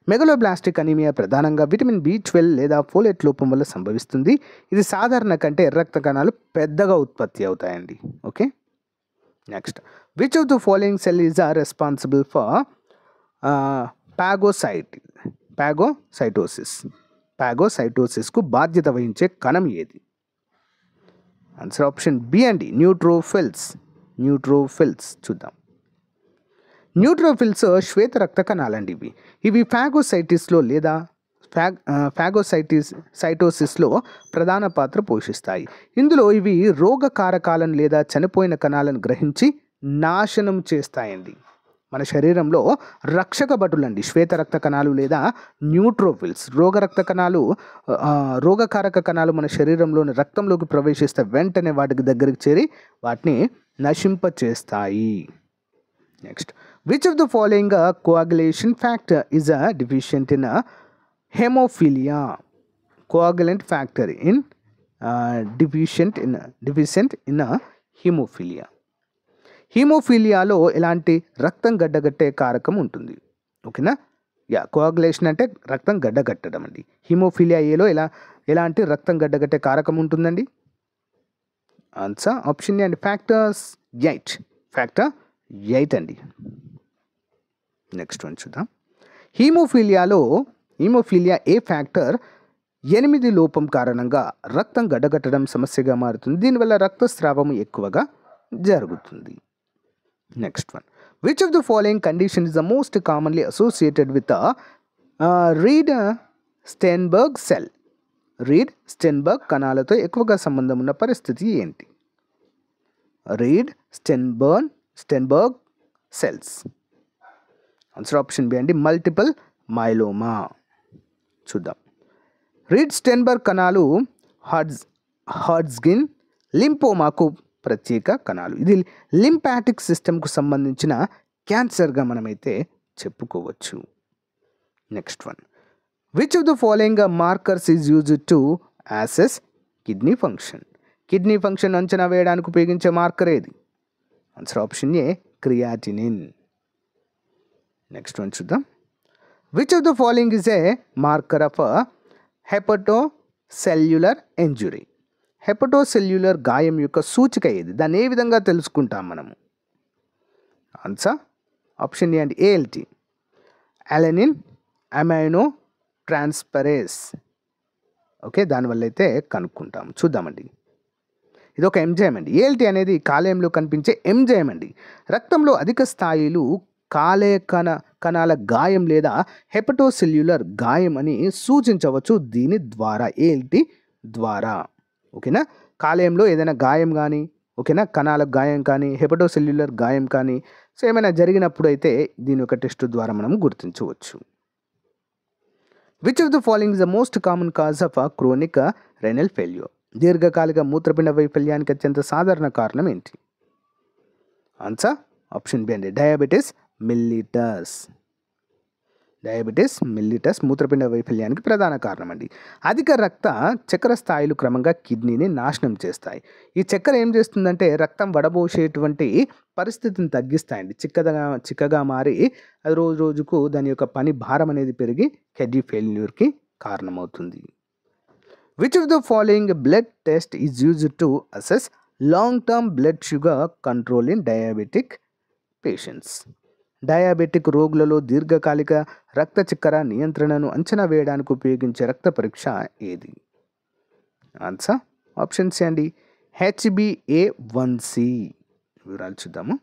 Megaloblastic anaemia ప్రధానంగా vitamin B12 లేదా folate లోపం వల్ల సంభవిస్తుంది. ఇది సాధారణ కంటే ఎర్ర రక్త కణాలు పెద్దగా ఉత్పత్తి అవుతాయండి. Okay, next. Which of the following cell is responsible for పాగోసైటోసిస్కు బాధ్యత వహించే కణం ఏది? ఆన్సర్ ఆప్షన్ బి అండి, న్యూట్రోఫిల్స్. చూద్దాం. న్యూట్రోఫిల్స్ శ్వేత రక్త కణాలండి. ఇవి ఫాగోసైటిస్లో లేదా ఫాగోసైటోసిస్లో ప్రధాన పాత్ర పోషిస్తాయి. ఇందులో ఇవి రోగకారకాలను లేదా చనిపోయిన కణాలను గ్రహించి నాశనం చేస్తాయండి. మన శరీరంలో రక్షక భటులండి శ్వేత రక్త కణాలు లేదా న్యూట్రోఫిల్స్. రోగకారక కణాలు మన శరీరంలోని రక్తంలోకి ప్రవేశిస్తే వెంటనే వాటికి దగ్గరికి చేరి వాటిని నశింపచేస్తాయి. Next. Which of the following coagulation factor is deficient in haemophilia? Coagulant factor deficient in haemophilia. హీమోఫిలియాలో ఎలాంటి రక్తం గడ్డగట్టే కారకం ఉంటుంది? ఓకేనా? కోయాగులేషన్ అంటే రక్తం గడ్డగట్టడం అండి. హీమోఫిలియా ఏలో ఎలాంటి రక్తం గడ్డగట్టే కారకం ఉంటుందండి? ఆన్సర్ ఆప్షన్ ఏ అండి, ఫ్యాక్టర్ 8 అండి. నెక్స్ట్ వన్ చూద్దాం. హీమోఫిలియా ఏ ఫ్యాక్టర్ 8 లోపం కారణంగా రక్తం గడ్డగట్టడం సమస్యగా మారుతుంది. దీనివల్ల రక్తస్రావం ఎక్కువగా జరుగుతుంది. Next one, which of the following condition is the most commonly associated with Reed Sternberg cell? Reed Sternberg కణాలతో ఎక్కువగా సంబంధం ఉన్న పరిస్థితి ఏంటి? Reed Sternberg cells. Answer option B అండి, మల్టిపుల్ మైలోమా. చూద్దాం. రీడ్ స్టెన్బర్గ్ కణాలు హాడ్జ్కిన్ లింపోమాకు ప్రత్యేక కణాలు. ఇది లింపాటిక్ సిస్టమ్కు సంబంధించిన క్యాన్సర్గా మనమైతే చెప్పుకోవచ్చు. Next one, which of the following markers is used to assess kidney function? Kidney function అంచనా వేయడానికి ఉపయోగించే మార్కర్ ఏది? Answer option A, creatinine. Next one చూద్దాం. Which of the following is a marker of hepatocellular injury? Hepatocellular గాయం యొక్క సూచిక ఏది? దాన్ని ఏ విధంగా తెలుసుకుంటాం మనము? ఆన్సర్ ఆప్షన్ ఏ అండి, ఏఎల్టీ, అలెనిన్ అమైనో ట్రాన్స్ఫరేస్. ఓకే, దానివల్ల అయితే కనుక్కుంటాం. చూద్దామండి. ఇది ఒక ఎంజైమ్ అండి. ఏఎల్టీ అనేది కాలేయంలో కనిపించే ఎంజైమ్ అండి. రక్తంలో అధిక స్థాయిలు కాలేయ కణాల గాయం లేదా హెపటోసెల్యులర్ గాయం అని సూచించవచ్చు దీని ద్వారా, ఏఎల్టీ ద్వారా. ఓకేనా, కాలేయంలో ఏదైనా గాయం కానీ, ఓకేనా, కణాల గాయం కానీ, హెపటోసెల్యులర్ గాయం కానీ, సో ఏమైనా జరిగినప్పుడు అయితే దీని యొక్క టెస్ట్ ద్వారా మనం గుర్తించవచ్చు. Which of the following is the most common cause of chronic renal failure? దీర్ఘకాలిక మూత్రపిండ వైఫల్యానికి అత్యంత సాధారణ కారణం ఏంటి? ఆన్సర్ ఆప్షన్ బి అండి, డయాబెటీస్ మిల్లిటస్. డయాబెటీస్ మిల్లిటస్ మూత్రపిండ వైఫల్యానికి ప్రధాన కారణం అండి. అధిక రక్త చక్కెర స్థాయిలు క్రమంగా కిడ్నీని నాశనం చేస్తాయి. ఈ చక్కెర ఏం చేస్తుందంటే రక్తం వడబోసేటువంటి పరిస్థితిని తగ్గిస్తాయండి. చిక్కగా మారి అది రోజు రోజుకు దాని యొక్క పని భారం అనేది పెరిగి కిడ్నీ ఫెయిల్యూర్కి కారణమవుతుంది. Which of the following blood test is used to assess long term blood sugar control in diabetic patients? Diabetic రోగులలో దీర్ఘకాలిక రక్త చక్కెర నియంత్రణను అంచనా వేయడానికి ఉపయోగించే రక్త పరీక్ష ఏది? ఆన్సర్ ఆప్షన్ సి అండి, HbA1c. వివరాలు చూద్దాము.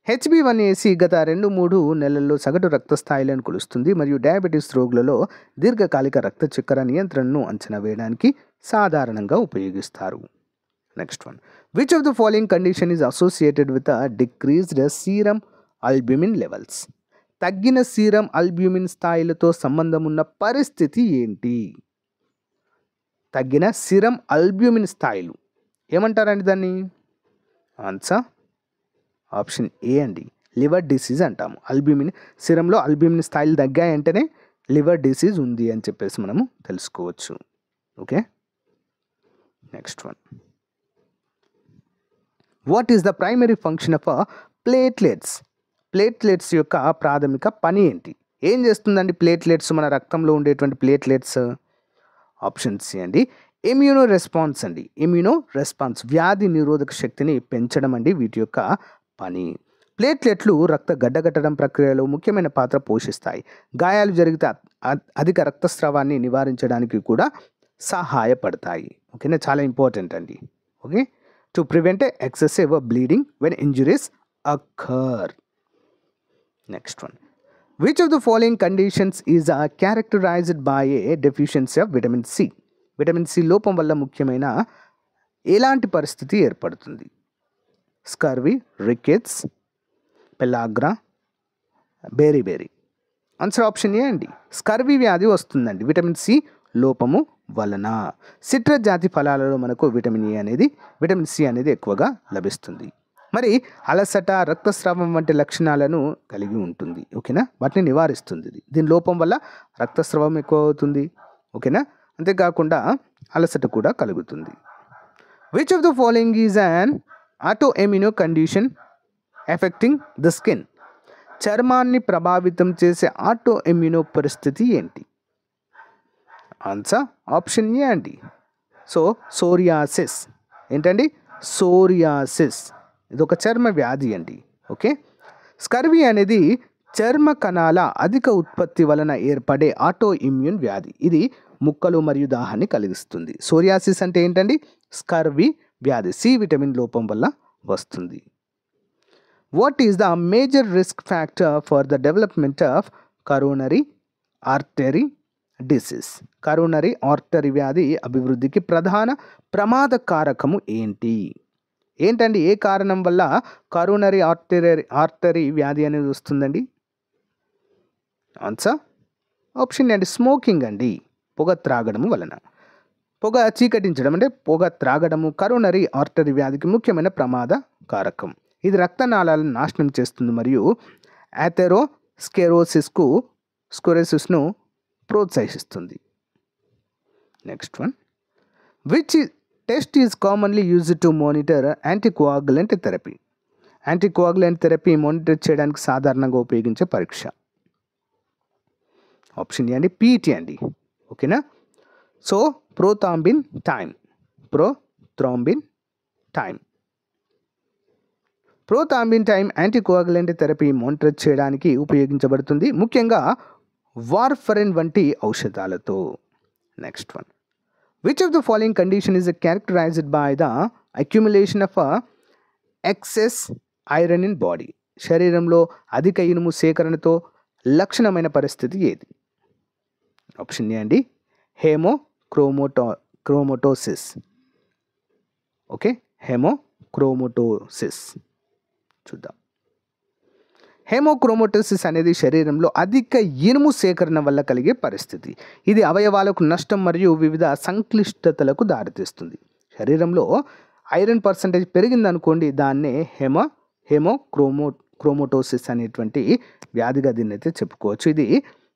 HbA1c గత 2-3 నెలల్లో సగటు రక్త స్థాయిలను కొలుస్తుంది మరియు డయాబెటీస్ రోగులలో దీర్ఘకాలిక రక్త చక్కెర నియంత్రణను అంచనా వేయడానికి సాధారణంగా ఉపయోగిస్తారు. Next one, which of the following condition is associated with decreased serum albumin levels? తగ్గిన సీరం అల్బ్యూమిన్ స్థాయిలతో సంబంధం ఉన్న పరిస్థితి ఏంటి? తగ్గిన సీరం అల్బ్యూమిన్ స్థాయిలు ఏమంటారండి దాన్ని? ఆన్సర్ ఆప్షన్ ఏ అండి, లివర్ డిసీజ్ అంటాము. అల్బ్యూమిన్ సీరంలో అల్బ్యూమిన్ స్థాయిలు తగ్గాయంటేనే లివర్ డిసీజ్ ఉంది అని చెప్పేసి మనము తెలుసుకోవచ్చు. Okay, next one, what is the primary function of platelets? Platelets యొక్క ప్రాథమిక పని ఏంటి? ఏం చేస్తుందండి ప్లేట్లెట్స్, మన రక్తంలో ఉండేటువంటి ప్లేట్లెట్స్? ఆప్షన్ సి అండి, ఇమ్యూనో రెస్పాన్స్ అండి. ఇమ్యూనో రెస్పాన్స్, వ్యాధి నిరోధక శక్తిని పెంచడం అండి వీటి యొక్క పని. ప్లేట్లెట్లు రక్త గడ్డగట్టడం ప్రక్రియలో ముఖ్యమైన పాత్ర పోషిస్తాయి. గాయాలు జరిగితే అధిక రక్తస్రావాన్ని నివారించడానికి కూడా సహాయపడతాయి. ఓకేనా, చాలా ఇంపార్టెంట్ అండి. Okay, to prevent excessive bleeding when injuries occur. Next one, which of the following conditions is characterised by a deficiency of vitamin C? Vitamin C లోపం వల్ల ముఖ్యమైన ఎలాంటి పరిస్థితి ఏర్పడుతుంది? Scurvy, rickets, pellagra, beri. Answer option A అండి, scurvy వ్యాధి వస్తుందండి vitamin C లోపము వలన. సిట్రస్ జాతి ఫలాలలో మనకు విటమిన్ సి అనేది ఎక్కువగా లభిస్తుంది. మరి అలసట, రక్తస్రావం వంటి లక్షణాలను కలిగి ఉంటుంది. ఓకేనా, వాటిని నివారిస్తుంది. దీని లోపం వల్ల రక్తస్రావం ఎక్కువ అవుతుంది. ఓకేనా, అంతేకాకుండా అలసట కూడా కలుగుతుంది. Which of the following is an autoimmune condition affecting the skin? చర్మాన్ని ప్రభావితం చేసే ఆటోఇమ్యూన్ పరిస్థితి ఏంటి? ఆన్సర్ ఆప్షన్ ఏ అండి, సోరియాసిస్. ఏంటండి? సోరియాసిస్. ఇది ఒక చర్మ వ్యాధి అండి. ఓకే, స్కర్వీ అనేది చర్మ కణాల అధిక ఉత్పత్తి వలన ఏర్పడే ఆటో ఇమ్యూన్ వ్యాధి. ఇది ముక్కలు మరియు దాహాన్ని కలిగిస్తుంది. సోరియాసిస్ అంటే ఏంటండి? స్కర్వీ వ్యాధి, సి విటమిన్ లోపం వల్ల వస్తుంది. What is the major risk factor for the development of coronary artery disease? Coronary artery వ్యాధి అభివృద్ధికి ప్రధాన ప్రమాద కారకము ఏంటండి? ఏ కారణం వల్ల కరోనరీ ఆర్టరీ వ్యాధి అనేది వస్తుందండి? ఆన్సర్ ఆప్షన్ అండి స్మోకింగ్ అండి, పొగ త్రాగడము వలన. పొగ చీకటించడం అంటే పొగ త్రాగడము కరోనరీ ఆర్టరీ వ్యాధికి ముఖ్యమైన ప్రమాద కారకం. ఇది రక్తనాళాలను నాశనం చేస్తుంది మరియు స్క్లెరోసిస్ను ప్రోత్సహిస్తుంది. Next one, which test is commonly used to monitor anticoagulant therapy? Anticoagulant therapy monitor చేయడానికి సాధారణంగా ఉపయోగించే పరీక్ష. ఆప్షన్ ఏ అండి పీటీ అండి. ఓకేనా? So prothrombin time anticoagulant therapy monitor చేయడానికి ఉపయోగించబడుతుంది, ముఖ్యంగా వార్ఫరిన్ వంటి ఔషధాలతో. Next one, which of the following condition is characterised by the accumulation of excess iron in body? శరీరంలో అధిక ఇనుము సేకరణతో లక్షణమైన పరిస్థితి ఏది? ఆప్షన్ ఏ అండి హేమోక్రోమటోసిస్. ఓకే, హేమోక్రోమటోసిస్. చూద్దాం. హేమోక్రోమటోసిస్ అనేది శరీరంలో అధిక ఇనుము సేకరణ వల్ల కలిగే పరిస్థితి. ఇది అవయవాలకు నష్టం మరియు వివిధ సంక్లిష్టతలకు దారితీస్తుంది. శరీరంలో ఐరన్ పర్సంటేజ్ పెరిగిందనుకోండి, దాన్నే హేమోక్రోమటోసిస్ అనేటువంటి వ్యాధిగా దీన్ని అయితే చెప్పుకోవచ్చు. ఇది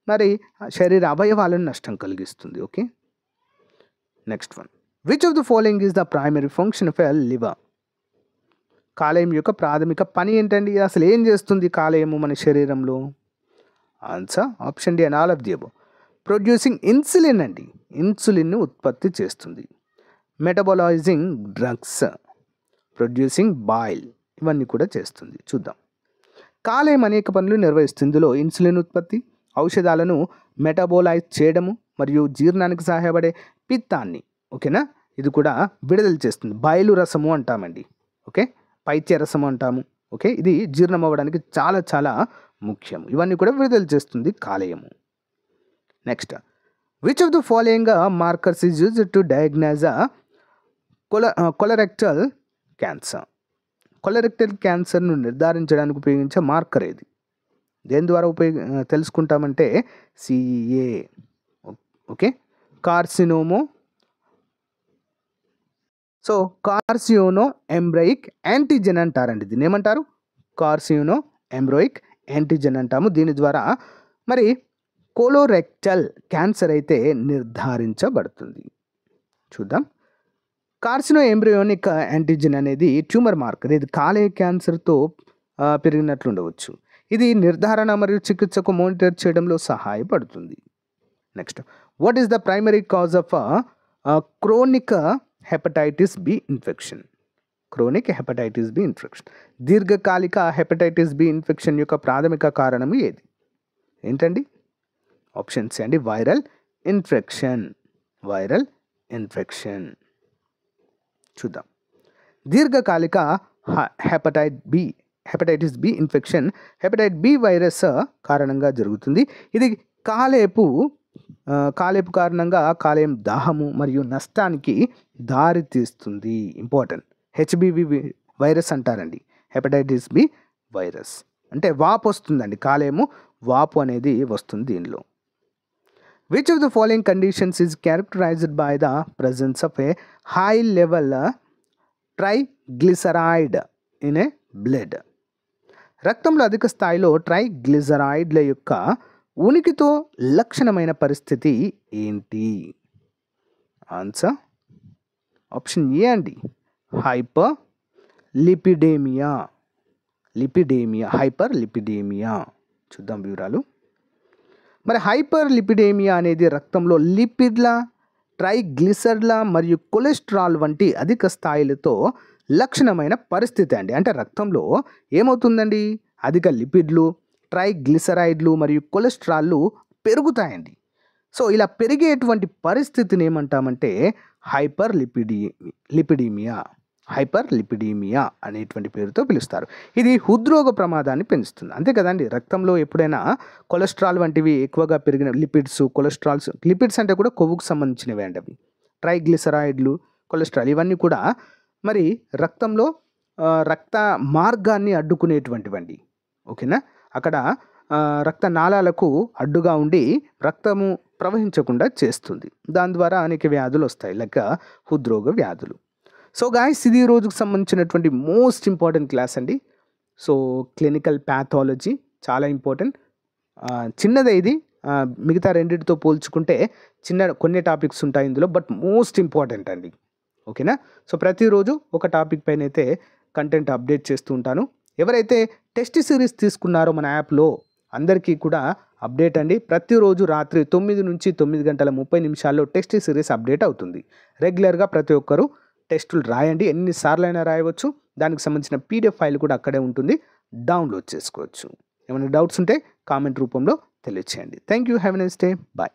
మరి శరీర అవయవాలను నష్టం కలిగిస్తుంది. Okay, next one, which of the following is the primary function of a liver? కాలేయం యొక్క ప్రాథమిక పని ఏంటండి? అసలు ఏం చేస్తుంది కాలేయము మన శరీరంలో? Answer option D and all of the above. Producing insulin అండి, ఇన్సులిన్ను ఉత్పత్తి చేస్తుంది. మెటబలైజింగ్ డ్రగ్స్, ప్రొడ్యూసింగ్ బాయిల్, ఇవన్నీ కూడా చేస్తుంది. చూద్దాం. కాలేయం అనేక పనులు నిర్వహిస్తుంది. ఇందులో ఇన్సులిన్ ఉత్పత్తి, ఔషధాలను మెటబోలైజ్ చేయడము మరియు జీర్ణానికి సహాయపడే పిత్తాన్ని, ఓకేనా, ఇది కూడా విడుదల చేస్తుంది. బయలు రసము అంటామండి. ఓకే, పైత్య రసము అంటాము. ఓకే, ఇది జీర్ణం అవ్వడానికి చాలా చాలా ముఖ్యం. ఇవన్నీ కూడా విడుదల చేస్తుంది కాలేయము. Next, which of the following markers is used to diagnose colorectal cancer? Colorectal క్యాన్సర్ను నిర్ధారించడానికి ఉపయోగించే మార్కర్ ఏది? దేని ద్వారా తెలుసుకుంటామంటే CA. Okay, carcinoma. So carcino embryonic antigen అంటారండి. దీన్ని ఏమంటారు? కార్సినో ఎంబ్రాయిక్ యాంటీజెన్ అంటాము. దీని ద్వారా మరి కోలోరెక్టల్ క్యాన్సర్ అయితే నిర్ధారించబడుతుంది. చూద్దాం. కార్సినో ఎంబ్రియోనిక్ యాంటీజెన్ అనేది ట్యూమర్ మార్కర్. ఇది కాలేయ క్యాన్సర్తో పెరిగినట్లు ఉండవచ్చు. ఇది నిర్ధారణ మరియు చికిత్సకు మానిటర్ చేయడంలో సహాయపడుతుంది. Next, what is the primary cause of chronic hepatitis B infection? Chronic hepatitis B infection, దీర్ఘకాలిక హెపటైటిస్ బి ఇన్ఫెక్షన్ యొక్క ప్రాథమిక కారణం ఏది? ఏంటండి? ఆప్షన్స్ అండి వైరల్ ఇన్ఫెక్షన్. చూద్దాం. దీర్ఘకాలిక hepatitis B infection hepatitis B virus కారణంగా జరుగుతుంది. ఇది కాలేపు కారణంగా కాలేయం దాహము మరియు నష్టానికి దారితీస్తుంది. ఇంపార్టెంట్. హెచ్బివి వైరస్ అంటారండి. హెపటైటిస్ బి వైరస్ అంటే వాపు వస్తుందండి. కాలేయము వాపు అనేది వస్తుంది దీనిలో. Which of the following conditions is characterised by the presence of A high level triglyceride in a blood? రక్తంలో అధిక స్థాయిలో ట్రైగ్లిసరైడ్ల యొక్క ఉనికితో లక్షణమైన పరిస్థితి ఏంటి? ఆన్సర్ ఆప్షన్ ఏ అండి హైపర్ లిపిడేమియా. చూద్దాం వివరాలు. మరి హైపర్ లిపిడేమియా అనేది రక్తంలో లిపిడ్ల, ట్రైగ్లిసరైడ్ల మరియు కొలెస్ట్రాల్ వంటి అధిక స్థాయిలతో లక్షణమైన పరిస్థితి అండి. అంటే రక్తంలో ఏమవుతుందండి? అధిక లిపిడ్లు, ట్రైగ్లిసరైడ్లు మరియు కొలెస్ట్రాల్లు పెరుగుతాయండి. సో ఇలా పెరిగేటువంటి పరిస్థితిని ఏమంటామంటే హైపర్ లిపిడీమియా అనేటువంటి పేరుతో పిలుస్తారు. ఇది హృద్రోగ ప్రమాదాన్ని పెంచుతుంది. అంతే కదండి, రక్తంలో ఎప్పుడైనా కొలెస్ట్రాల్ వంటివి ఎక్కువగా పెరిగిన కొలెస్ట్రాల్స్, లిపిడ్స్ అంటే కూడా కొవ్వుకు సంబంధించినవి అండి. అవి ట్రైగ్లిసరాయిడ్లు, కొలెస్ట్రాల్ ఇవన్నీ కూడా మరి రక్తంలో రక్త మార్గాన్ని అడ్డుకునేటువంటివండి. ఓకేనా, అక్కడ రక్త నాళాలకు అడ్డుగా ఉండి రక్తము ప్రవహించకుండా చేస్తుంది. దాని ద్వారా అనేక వ్యాధులు వస్తాయి, లైక్ హృద్రోగ వ్యాధులు. సో గాయ్స్, ఇది ఈ రోజుకు సంబంధించినటువంటి మోస్ట్ ఇంపార్టెంట్ క్లాస్ అండి. సో క్లినికల్ ప్యాథాలజీ చాలా ఇంపార్టెంట్. చిన్నదే ఇది, మిగతా రెండింటితో పోల్చుకుంటే కొన్ని టాపిక్స్ ఉంటాయి ఇందులో, బట్ మోస్ట్ ఇంపార్టెంట్ అండి. ఓకేనా, సో ప్రతిరోజు ఒక టాపిక్ పైన అయితే కంటెంట్ అప్డేట్ చేస్తూ ఉంటాను. ఎవరైతే టెస్ట్ సిరీస్ తీసుకున్నారో మన యాప్లో అందరికీ కూడా అప్డేట్ అండి. ప్రతిరోజు రాత్రి 9 నుంచి 9:30 టెస్ట్ సిరీస్ అప్డేట్ అవుతుంది. రెగ్యులర్గా ప్రతి ఒక్కరూ టెస్టులు రాయండి, ఎన్నిసార్లు అయినా రాయవచ్చు. దానికి సంబంధించిన PDF ఫైల్ కూడా అక్కడే ఉంటుంది, డౌన్లోడ్ చేసుకోవచ్చు. ఏమైనా డౌట్స్ ఉంటే కామెంట్ రూపంలో తెలియచేయండి. Thank you, have a nice day, bye.